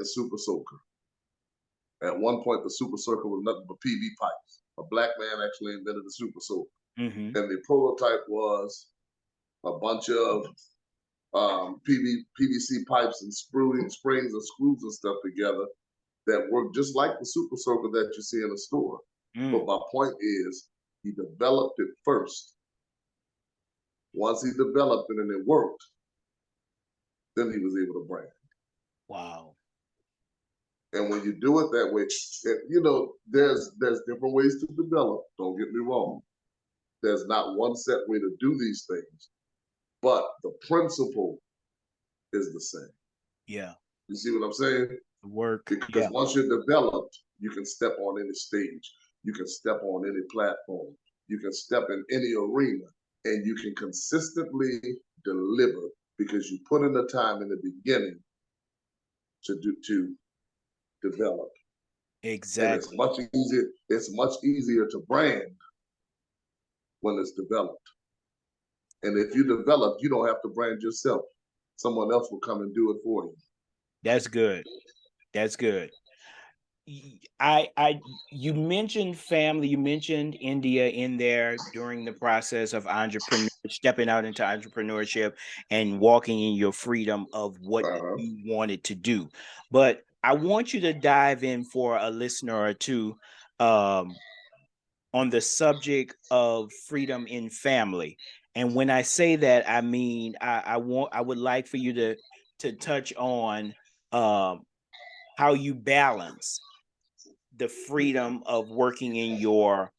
Super Soaker. At one point, the Super Soaker was nothing but PV pipes. A black man actually invented the Super Soaker. Mm-hmm. And the prototype was a bunch of PVC pipes and springs and screws and stuff together that work just like the Super Soaker that you see in the store. Mm. But my point is, he developed it first. Once he developed it and it worked, then he was able to brand. Wow. And when you do it that way, there's different ways to develop. Don't get me wrong. There's not one set way to do these things, but the principle is the same. Yeah. You see what I'm saying? The work. Because once you're developed, you can step on any stage. You can step on any platform. You can step in any arena, and you can consistently deliver because you put in the time in the beginning to develop. Exactly. And it's much easier to brand when it's developed. And if you develop, you don't have to brand yourself. Someone else will come and do it for you. That's good. That's good. I you mentioned family, you mentioned India in there during the process of entrepreneur stepping out into entrepreneurship and walking in your freedom of what Uh-huh. you wanted to do. But I want you to dive in for a listener or two um, on the subject of freedom in family. And when I say that, I mean I would like for you to touch on um, how you balance the freedom of working in your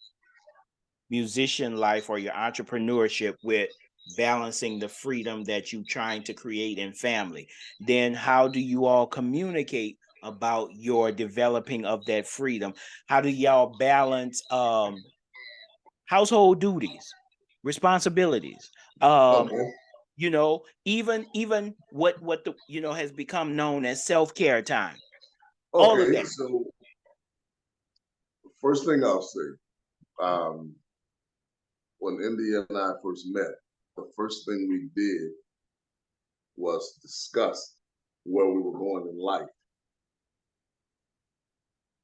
musician life or your entrepreneurship with balancing the freedom that you trying to create in family. Then how do you all communicate about your developing of that freedom? How do y'all balance household duties, responsibilities? Um Okay. even what the has become known as self-care time. All of Okay. that. So first thing I'll say, um, when India and I first met, the first thing we did was discuss where we were going in life.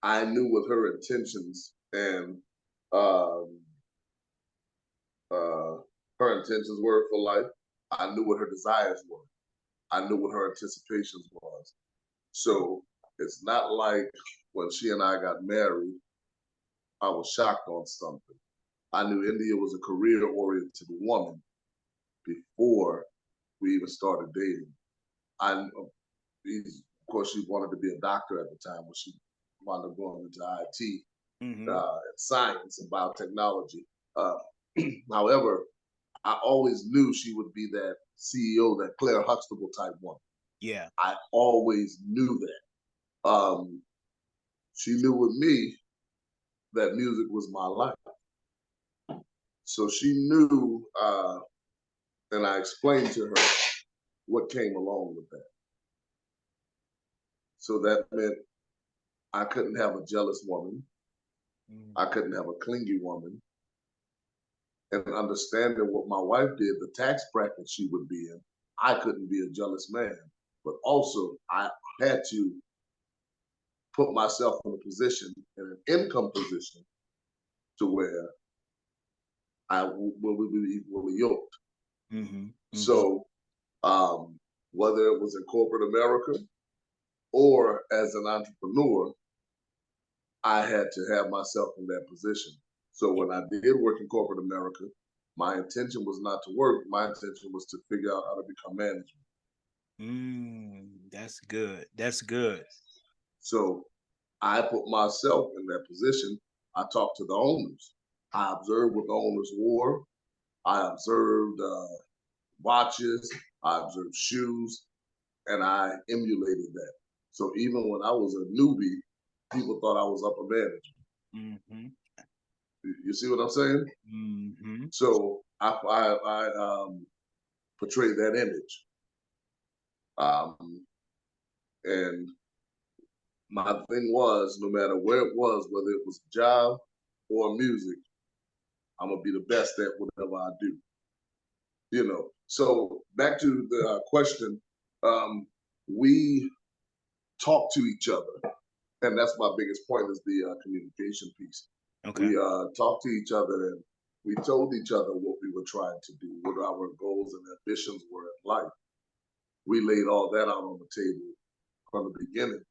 I knew what her intentions and um, uh, her intentions were for life. I knew what her desires were. I knew what her anticipations was. So it's not like when she and I got married, I was shocked on something. I knew India was a career-oriented woman before we even started dating. I, of course, she wanted to be a doctor at the time when she wound up going into IT, Mm-hmm. science and biotechnology. Uh, however, I always knew she would be that CEO, that Claire Huxtable type woman. Yeah. I always knew that. She knew with me that music was my life. So she knew, and I explained to her what came along with that. So that meant I couldn't have a jealous woman. Mm. I couldn't have a clingy woman. And understanding what my wife did, the tax bracket she would be in, I couldn't be a jealous man. But also, I had to put myself in a position, in an income position, to where we would be equally yoked. Mm-hmm. Mm-hmm. So, whether it was in corporate America or as an entrepreneur, I had to have myself in that position. So when I did work in corporate America, my intention was not to work. My intention was to figure out how to become manager. That's good. That's good. So I put myself in that position. I talked to the owners. I observed what the owners wore. I observed watches. I observed shoes, and I emulated that. So even when I was a newbie, people thought I was upper manager. Mm-hmm. You see what I'm saying? Mm-hmm. So I portrayed that image. And my thing was, no matter where it was, whether it was a job or music, I'm gonna be the best at whatever I do. So back to the question, um, we talk to each other, and that's my biggest point is the communication piece. Okay. We talked to each other and we told each other what we were trying to do, what our goals and ambitions were in life. We laid all that out on the table from the beginning,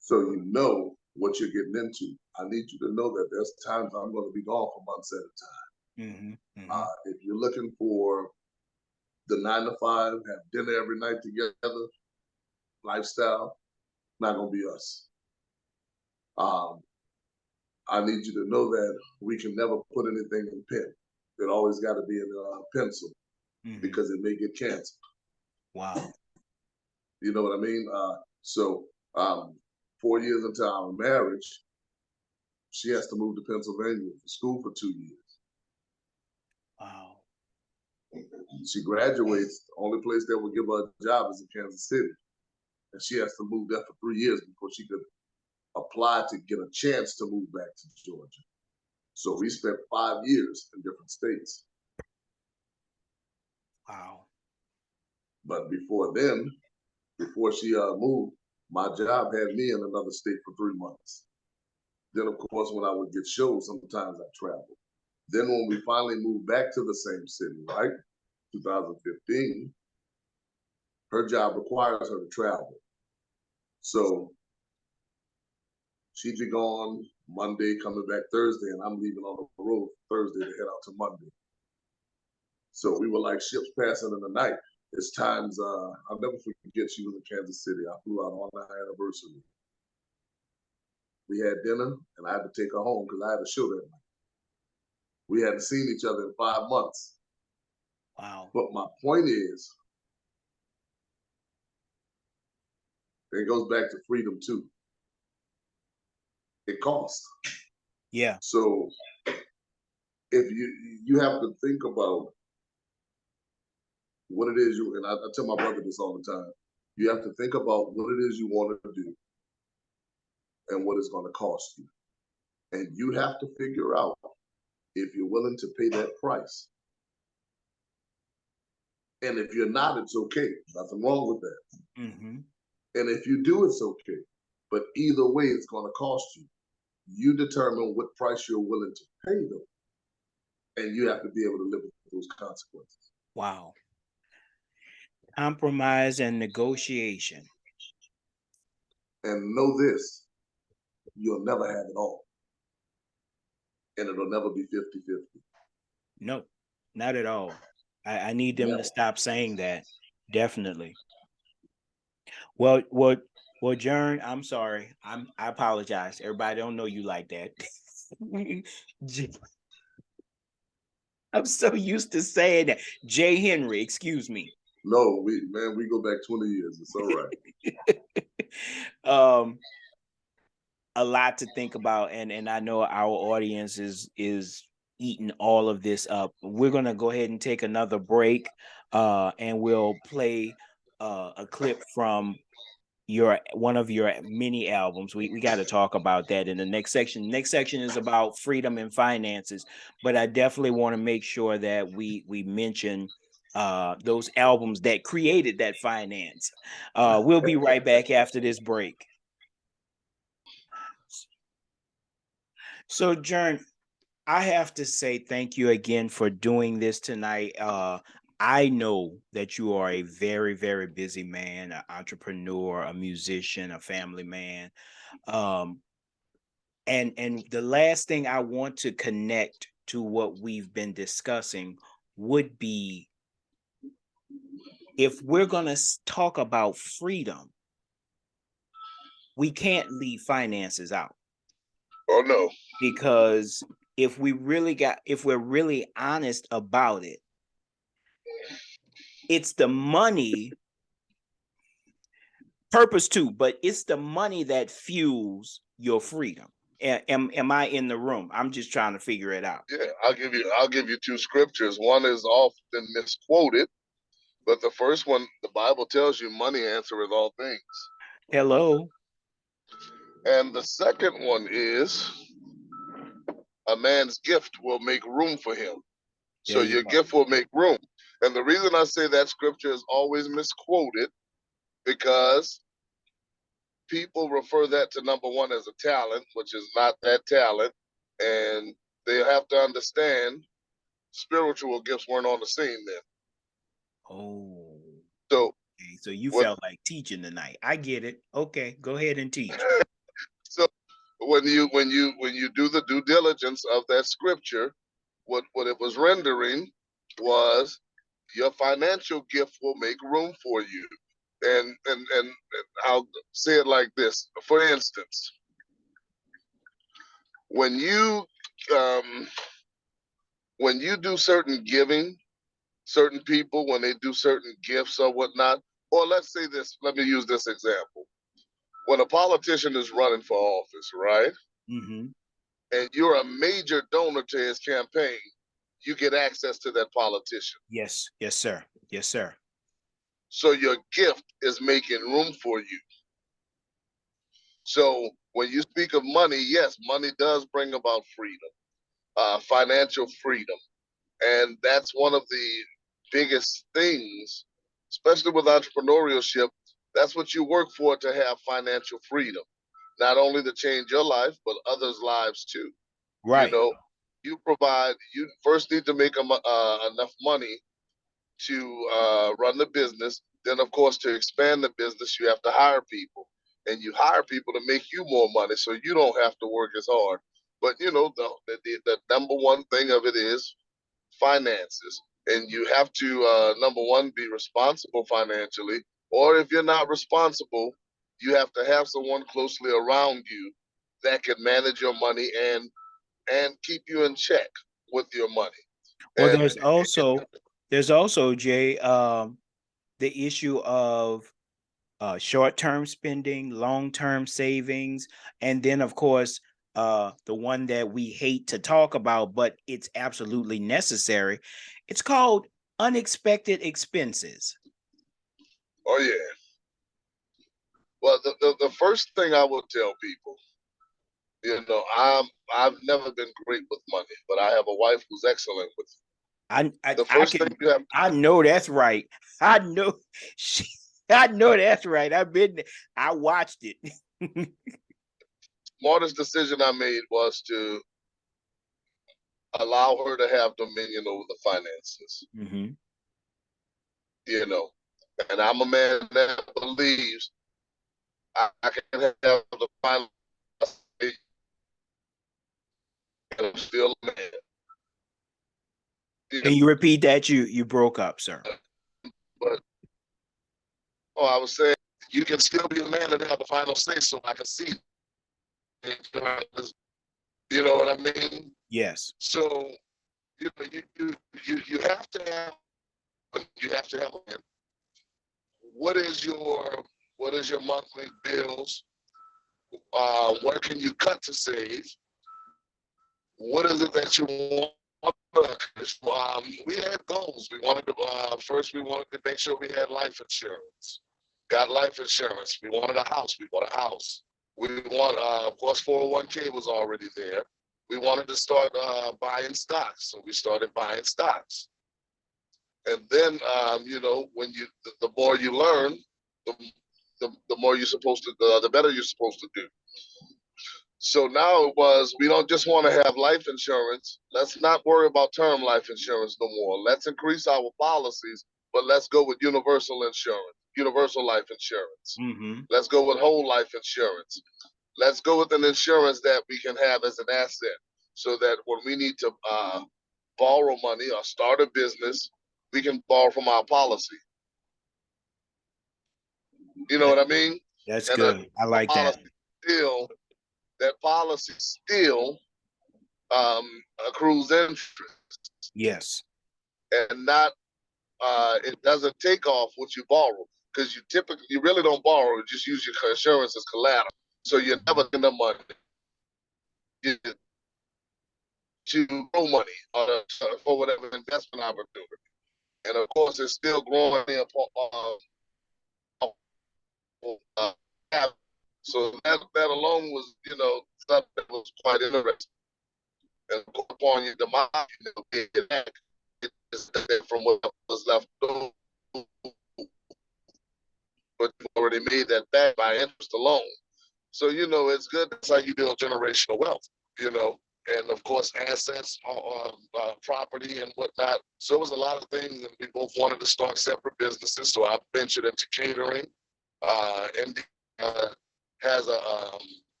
so you know what you're getting into. I need you to know that there's times I'm going to be gone for months at a time. Mm-hmm. Mm-hmm. If you're looking for the 9 to 5, have dinner every night together lifestyle, not going to be us. Um, I need you to know that we can never put anything in pen. It always got to be in pencil Mm-hmm. because it may get canceled. Wow. You know what I mean? So 4 years into our marriage, she has to move to Pennsylvania for school for 2 years. Wow. She graduates. The only place that will give her a job is in Kansas City, and she has to move there for 3 years before she could apply to get a chance to move back to Georgia. So we spent 5 years in different states. Wow. But before then, before she moved, My job had me in another state for 3 months. Then, of course, when I would get shows, sometimes I traveled. Then, when we finally moved back to the same city, right, 2015, her job requires her to travel. So she'd be gone Monday, coming back Thursday, and I'm leaving on the road Thursday to head out to Monday. So we were like ships passing in the night. It's times, I'll never forget, she was in Kansas City. I flew out on our anniversary. We had dinner, and I had to take her home because I had a show that night. We hadn't seen each other in 5 months. Wow. But my point is, it goes back to freedom too. It costs. Yeah. So if you have to think about what it is you, and I tell my brother this all the time, you have to think about what it is you want to do and what it's going to cost you. And you have to figure out if you're willing to pay that price. And if you're not, it's okay. Nothing wrong with that. Mm-hmm. And if you do, it's okay. But either way, it's going to cost you. You determine what price you're willing to pay them. And you have to be able to live with those consequences. Wow. Compromise and negotiation. And know this, you'll never have it all. And it'll never be 50-50. No, not at all. I need them to Never. stop saying that. Definitely. Well, Jern, I'm sorry. I apologize. Everybody don't know you like that. I'm so used to saying that. Jay Henry, excuse me. No, we go back 20 years. It's all right. A lot to think about, and I know our audience is eating all of this up. We're gonna go ahead and take another break, and we'll play a clip from one of your mini albums. We got to talk about that in the next section. Next section is about freedom and finances, but I definitely want to make sure that we mention those albums that created that finance. We'll be right back after this break. So, Jern, I have to say thank you again for doing this tonight. I know that you are a very, very busy man, an entrepreneur, a musician, a family man. Um, and the last thing I want to connect to what we've been discussing would be, if we're going to talk about freedom, we can't leave finances out. Oh no. Because if we're really honest about it, it's the money, purpose too, but it's the money that fuels your freedom. Am I in the room? I'm just trying to figure it out. Yeah, I'll give you two scriptures. One is often misquoted, but the first one, the Bible tells you money answereth all things. Hello. And the second one is a man's gift will make room for him. So There you your go. gift will make room. And the reason I say that scripture is always misquoted because people refer that to number one as a talent, which is not that talent. And they have to understand spiritual gifts weren't on the scene then. Oh. So Okay. So you what felt like teaching tonight. I get it. Okay, go ahead and teach. so when you do the due diligence of that scripture, what it was rendering was your financial gift will make room for you. And I'll say it like this. For instance, when you um, when you do certain giving, certain people when they do certain gifts or whatnot, or let's say this, let me use this example. When a politician is running for office, right? Mm-hmm. And you're a major donor to his campaign, you get access to that politician. Yes, yes, sir. Yes, sir. So your gift is making room for you. So when you speak of money, yes, money does bring about freedom, financial freedom. And that's one of the biggest things, especially with entrepreneurship. That's what you work for, to have financial freedom, not only to change your life, but others' lives too. You Right. know, you provide. You first need to make enough money to run the business. Then, of course, to expand the business, you have to hire people, and you hire people to make you more money, so you don't have to work as hard. But the number one thing of it is finances, and you have to number one, be responsible financially, or if you're not responsible, you have to have someone closely around you that can manage your money and keep you in check with your money. Well, And there's also Jay, the issue of short-term spending, long-term savings, and then of course the one that we hate to talk about, but it's absolutely necessary. It's called unexpected expenses. oh yeah, well, the first thing I would tell people, I've never been great with money, but I have a wife who's excellent with it. I I, The I first thing can you have to I know that's right. I know she, I know that's right. I watched it. smartest decision I made was to allow her to have dominion over the finances. Hmm. You know, and I'm a man that believes I can have the final say, and I'm still a man. You Can you repeat that? You broke up, sir. but oh, I was saying you can still be a man and have the final say, so I can see. You know what I mean? Yes. So you know, you have to have what is your monthly bills? What can you cut to save? What is it that you want? We had goals. We wanted to first. We wanted to make sure we had life insurance. Got life insurance. We wanted a house. We bought a house. We want, of course, 401k was already there. We wanted to start buying stocks, so we started buying stocks. And then, when the more you learn, the, the more you're supposed to, the better you're supposed to do. So now it was, we don't just want to have life insurance. Let's not worry about term life insurance no more. Let's increase our policies, but let's go with universal insurance, universal life insurance. Hmm. Let's go with whole life insurance. Let's go with an insurance that we can have as an asset, so that when we need to borrow money or start a business, we can borrow from our policy. You know That, what I mean? that's And good. I like that. policy still, that policy still accrues interest, Yes. and not it doesn't take off what you borrow, because you really don't borrow, you just use your insurance as collateral, so you're never in the money you, to grow money or for whatever investment opportunity. And of course, it's still growing uh, so that alone was, something that was quite interesting. And of course, upon your demise, get back from what was left over, but you already made that back by interest alone. So, it's good. That's how you build generational wealth, you know, and of course, assets, property, and whatnot. So it was a lot of things, and we both wanted to start separate businesses. So I ventured into catering. And has a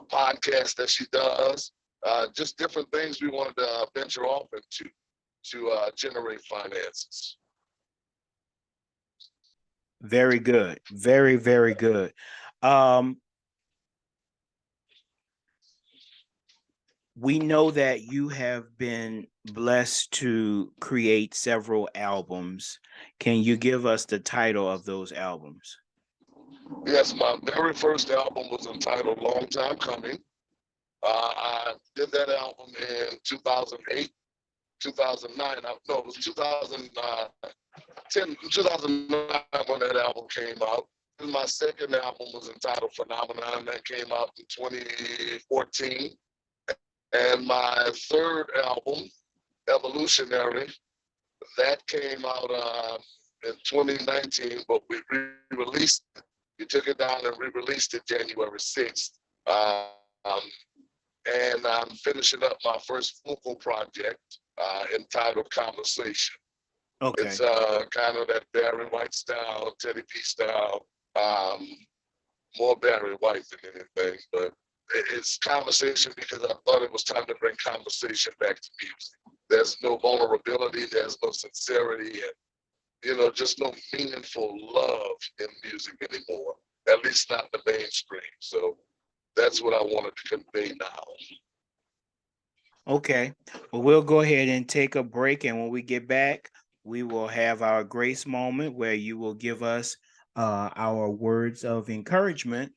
podcast that she does. Just different things we wanted to venture off into to generate finances. Very good. Very, very good. Um, we know that you have been blessed to create several albums. Can you give us the title of those albums? Yes, my very first album was entitled "Long Time Coming." I did that album in 2008, 2009. No, it was 2009 when that album came out. And my second album was entitled Phenomenon, that came out in 2014. And my third album, Evolutionary, that came out in 2019, but we re-released We took it down and re-released it January 6th. Um, and I'm finishing up my first vocal project entitled Conversation. It's Okay. kind of that Barry White style, Teddy P style, um, more Barry White than anything, but it's conversation because I thought it was time to bring conversation back to music. There's no vulnerability, there's no sincerity, and just no meaningful love in music anymore. At least not the mainstream. So that's what I wanted to convey now. Okay. Well, we'll go ahead and take a break. And when we get back, we will have our grace moment where you will give us our words of encouragement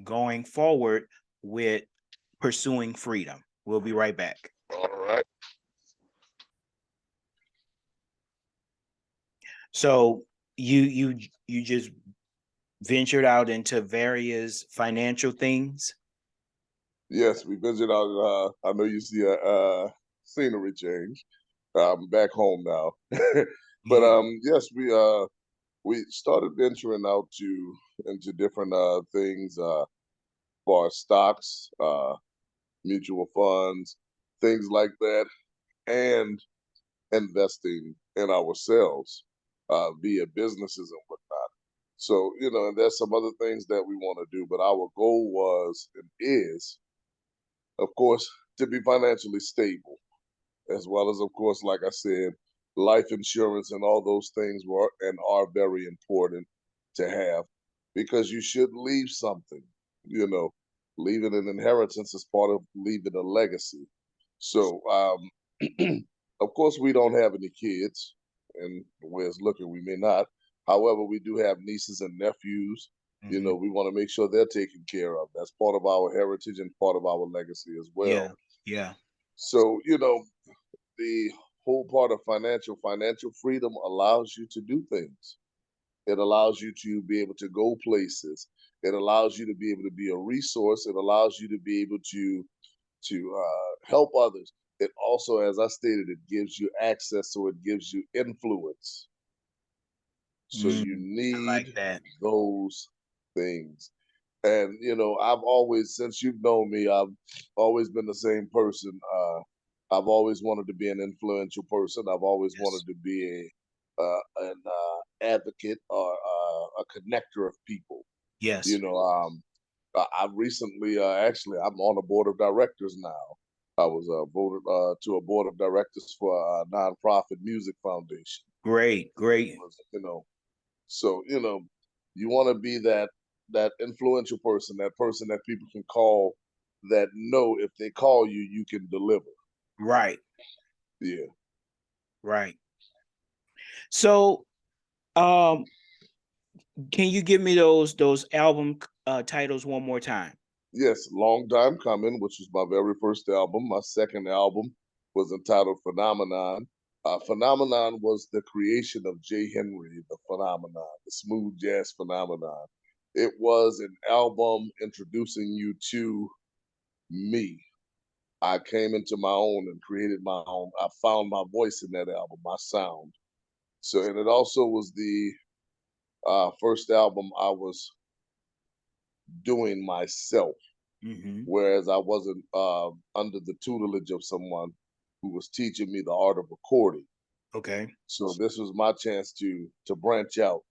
going forward with pursuing freedom. We'll be right back. All right. So you just ventured out into various financial things. Yes, we visited out. I know you see a scenery change. I'm back home now, but yes, we started venturing out to into different things, for stocks, mutual funds, things like that, and investing in ourselves via businesses and whatnot. So, and there's some other things that we want to do, but our goal was and is, of course, to be financially stable, as well as, of course, like I said, life insurance and all those things were and are very important to have because you should leave something, you know, leaving an inheritance is part of leaving a legacy. So, of course, we don't have any kids, and the way it's looking, we may not. However, we do have nieces and nephews. Mhm. We want to make sure they're taken care of. That's part of our heritage and part of our legacy as well. Yeah. Yeah. So, the whole part of financial freedom allows you to do things. It allows you to be able to go places. It allows you to be able to be a resource. It allows you to be able to help others. It also, as I stated, it gives you access, so it gives you influence. So Mm, you I need like that. those things. And I've always, since you've known me, I've always been the same person. I've always wanted to be an influential person. I've always wanted Yes. to be an advocate or a connector of people. You Yes. know, um, I recently, actually, I'm on a board of directors now. I was voted to a board of directors for a nonprofit music foundation. Great. It Great. was, so you want to be that influential person, that person that people can call, that know if they call you, you can deliver. Right. Yeah. Right. So, um, can you give me those album titles one more time? Yes, long time coming, which was my very first album. My second album was entitled Phenomenon. Phenomenon was the creation of Jay Henry, the phenomenon, the smooth jazz phenomenon. It was an album introducing you to me. I came into my own and created my own. I found my voice in that album, my sound. So, and it also was the first album I was doing myself, Mm-hmm. whereas I wasn't under the tutelage of someone who was teaching me the art of recording. Okay. So this was my chance to branch out.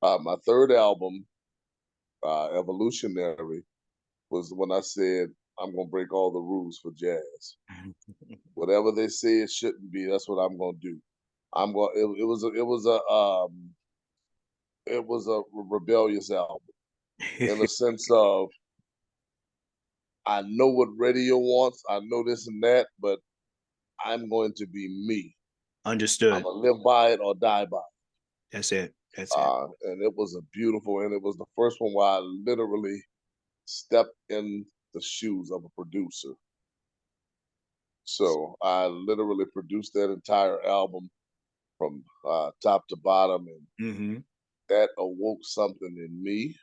My third album, Evolutionary, was when I said I'm gonna break all the rules for jazz. Whatever they say it shouldn't be, that's what I'm gonna do. I'm going. It was a rebellious album in the sense of I know what radio wants, I know this and that, but I'm going to be me. I'm Understood. gonna live by it or die by it. That's it. That's it. And it was a beautiful, and it was the first one where I literally stepped in the shoes of a producer. So I literally produced that entire album from top to bottom, and Mm-hmm. that awoke something in me.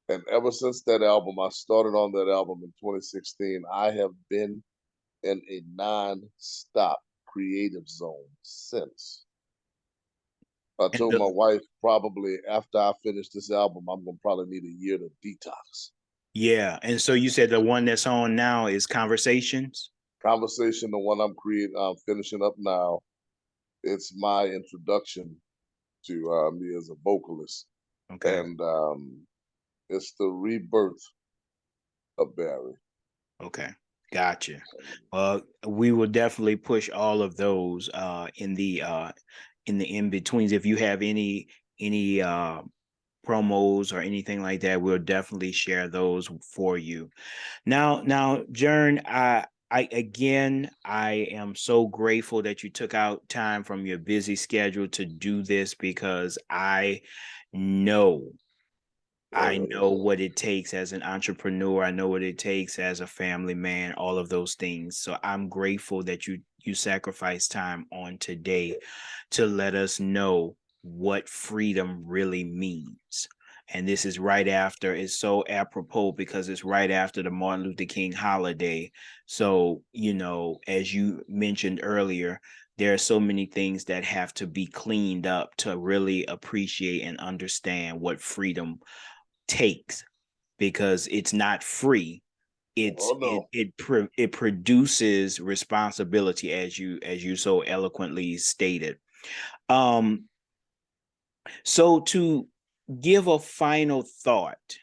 And ever since that album, I started on that album in 2016, I have been in a non-stop creative zone since. I And told my wife probably after I finish this album, I'm gonna probably need a year to detox. yeah, and so you said the one that's on now is Conversations. Conversation, the one I'm finishing up now. It's my introduction to me as a vocalist, Okay. and it's the rebirth of Barry. Okay. Gotcha. We will definitely push all of those in the in betweens. If you have any promos or anything like that, we'll definitely share those for you. Now, Jern, I am so grateful that you took out time from your busy schedule to do this because know I know what it takes as an entrepreneur. I know what it takes as a family man, all of those things. So I'm grateful that you sacrifice time on today to let us know what freedom really means. And this is right after, it's so apropos because it's right after the Martin Luther King holiday. So, as you mentioned earlier, there are so many things that have to be cleaned up to really appreciate and understand what freedom takes, because it's not free. Oh no. It produces responsibility, as you so eloquently stated. um so to give a final thought,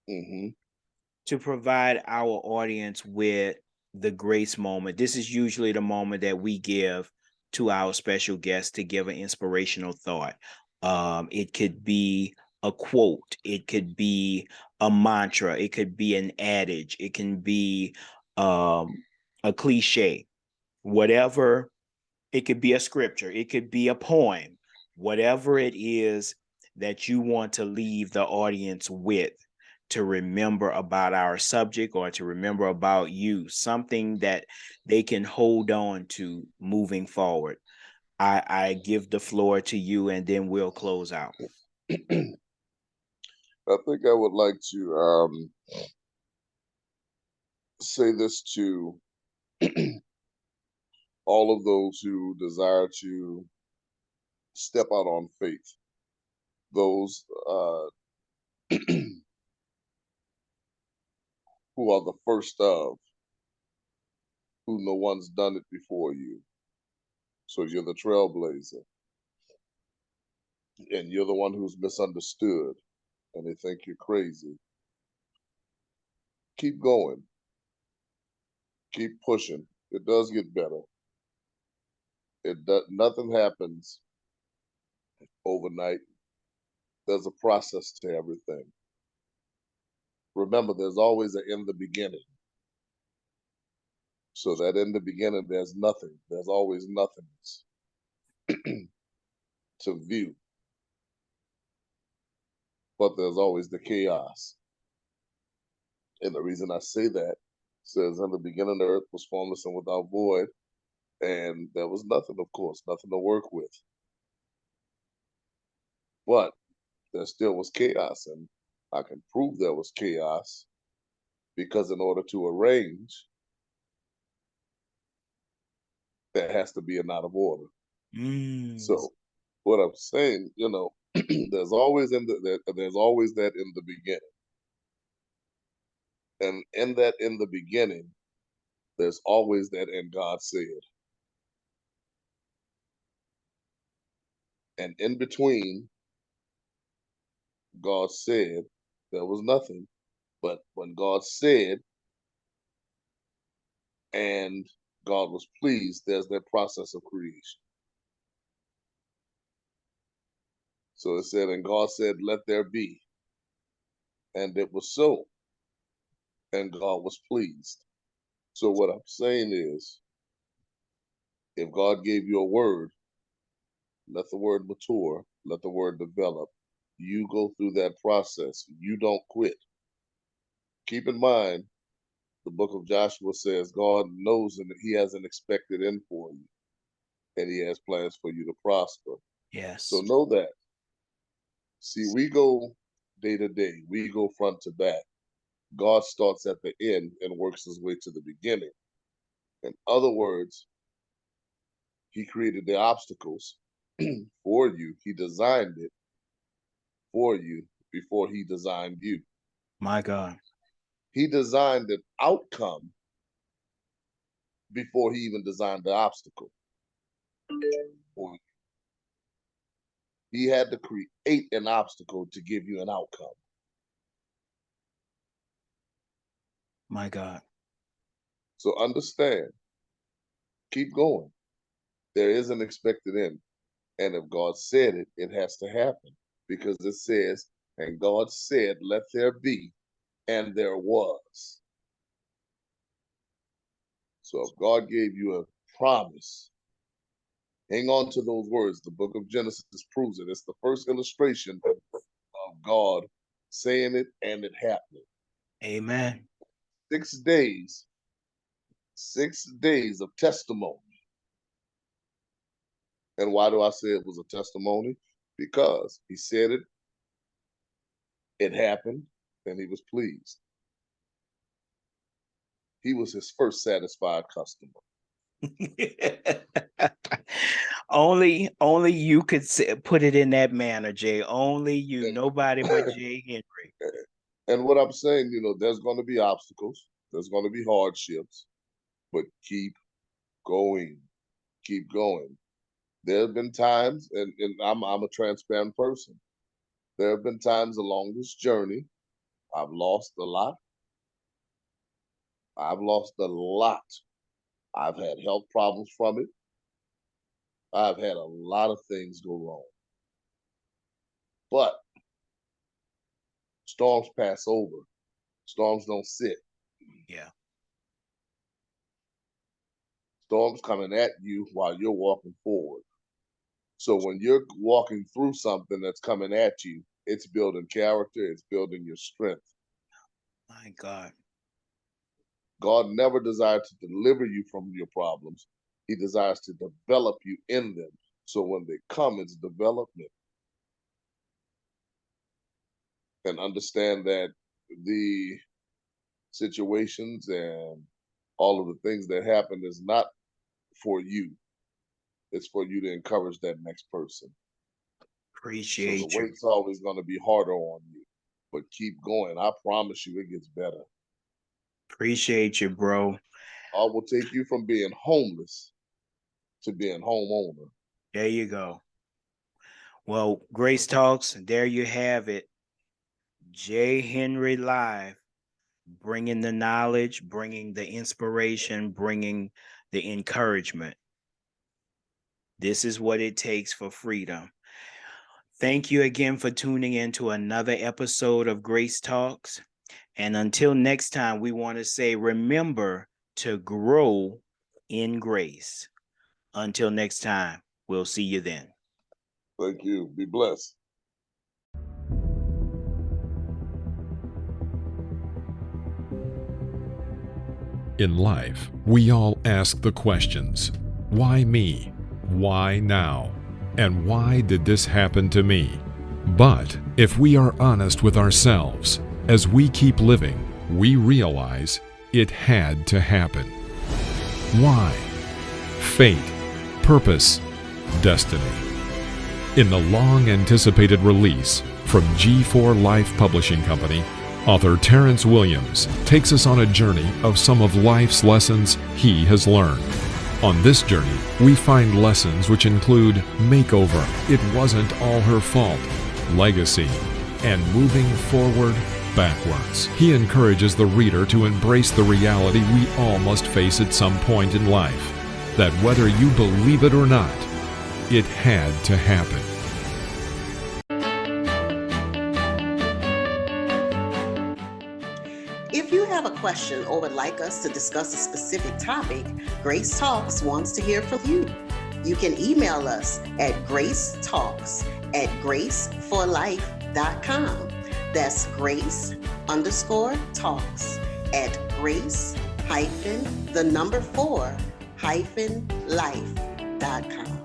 Mm-hmm. to provide our audience with the grace moment. This is usually the moment that we give to our special guests to give an inspirational thought. It could be a quote, it could be a mantra, it could be an adage, it can be a cliche, whatever. It could be a scripture, it could be a poem, whatever it is that you want to leave the audience with, to remember about our subject or to remember about you, something that they can hold on to moving forward. I give the floor to you and then we'll close out. I think I would like to say this to all of those who desire to step out on faith. Those who are the first of, who no one's done it before you. So you're the trailblazer, and you're the one who's misunderstood, and they think you're crazy. Keep going, keep pushing. It does get better. Nothing happens overnight. There's a process to everything. Remember, there's always an in the beginning. So that in the beginning, there's nothing. There's always nothingness to view, but there's always the chaos. And the reason I say that says in the beginning, the earth was formless and without void, and there was nothing, of course, nothing to work with. But there still was chaos, and I can prove there was chaos because in order to arrange, there has to be an out of order. Mm. So what I'm saying, there's always there's always that in the beginning, and in that in the beginning, there's always that and God said, and in between, God said there was nothing, but when God said and God was pleased, there's that process of creation. So it said, and God said, let there be. And it was so. And God was pleased. So what I'm saying is, if God gave you a word, let the word mature, let the word develop. You go through that process. You don't quit. Keep in mind, the book of Joshua says God knows and he has an expected end for you, and he has plans for you to prosper. So Yes. know that. See, we go day to day, we go front to back. God starts at the end and works his way to the beginning. In other words, he created the obstacles for you. He designed it for you before he designed you. My God. He designed an outcome before he even designed the obstacle for you. He had to create an obstacle to give you an outcome. My God. So understand, keep going. There is an expected end. And if God said it, it has to happen because it says, and God said, let there be, and there was. So if God gave you a promise, hang on to those words. The book of Genesis proves it. It's the first illustration of God saying it and it happening. Amen. 6 days, 6 days of testimony. And why do I say it was a testimony? Because he said it, it happened, and he was pleased. He was his first satisfied customer. only you could put it in that manner, Jay. Only you, And, nobody but Jay Henry. and what I'm saying, there's going to be obstacles, there's going to be hardships, but keep going, keep going. There have been times, and I'm a transparent person. There have been times along this journey, I've lost a lot. I've lost a lot. I've had health problems from it. I've had a lot of things go wrong. But storms pass over. Storms don't sit. Yeah. Storms coming at you while you're walking forward. So when you're walking through something that's coming at you, it's building character, it's building your strength. My God. God never desired to deliver you from your problems. He desires to develop you in them. So when they come, it's development. And understand that the situations and all of the things that happen is not for you. It's for you to encourage that next person. So Appreciate the you. weight's always going to be harder on you, but keep going. I promise you it gets better. Appreciate you, bro. I will take you from being homeless to being homeowner. There you go. Well, Grace Talks, there you have it. Jay Henry Live, bringing the knowledge, bringing the inspiration, bringing the encouragement. This is what it takes for freedom. Thank you again for tuning in to another episode of Grace Talks. And until next time, we want to say, remember to grow in grace. Until next time, we'll see you then. Thank you. Be blessed. In life, we all ask the questions, why me? Why now? And why did this happen to me? But if we are honest with ourselves, as we keep living, we realize it had to happen. Why? Fate, purpose, destiny. In the long-anticipated release from G4 Life Publishing Company, author Terrence Williams takes us on a journey of some of life's lessons he has learned. On this journey, we find lessons which include makeover, it wasn't all her fault, legacy, and moving forward backwards. He encourages the reader to embrace the reality we all must face at some point in life, that whether you believe it or not, it had to happen. If you have a question or would like us to discuss a specific topic, Grace Talks wants to hear from you. You can email us at gracetalks@graceforlife.com. That's grace_talks@grace-4-life.com.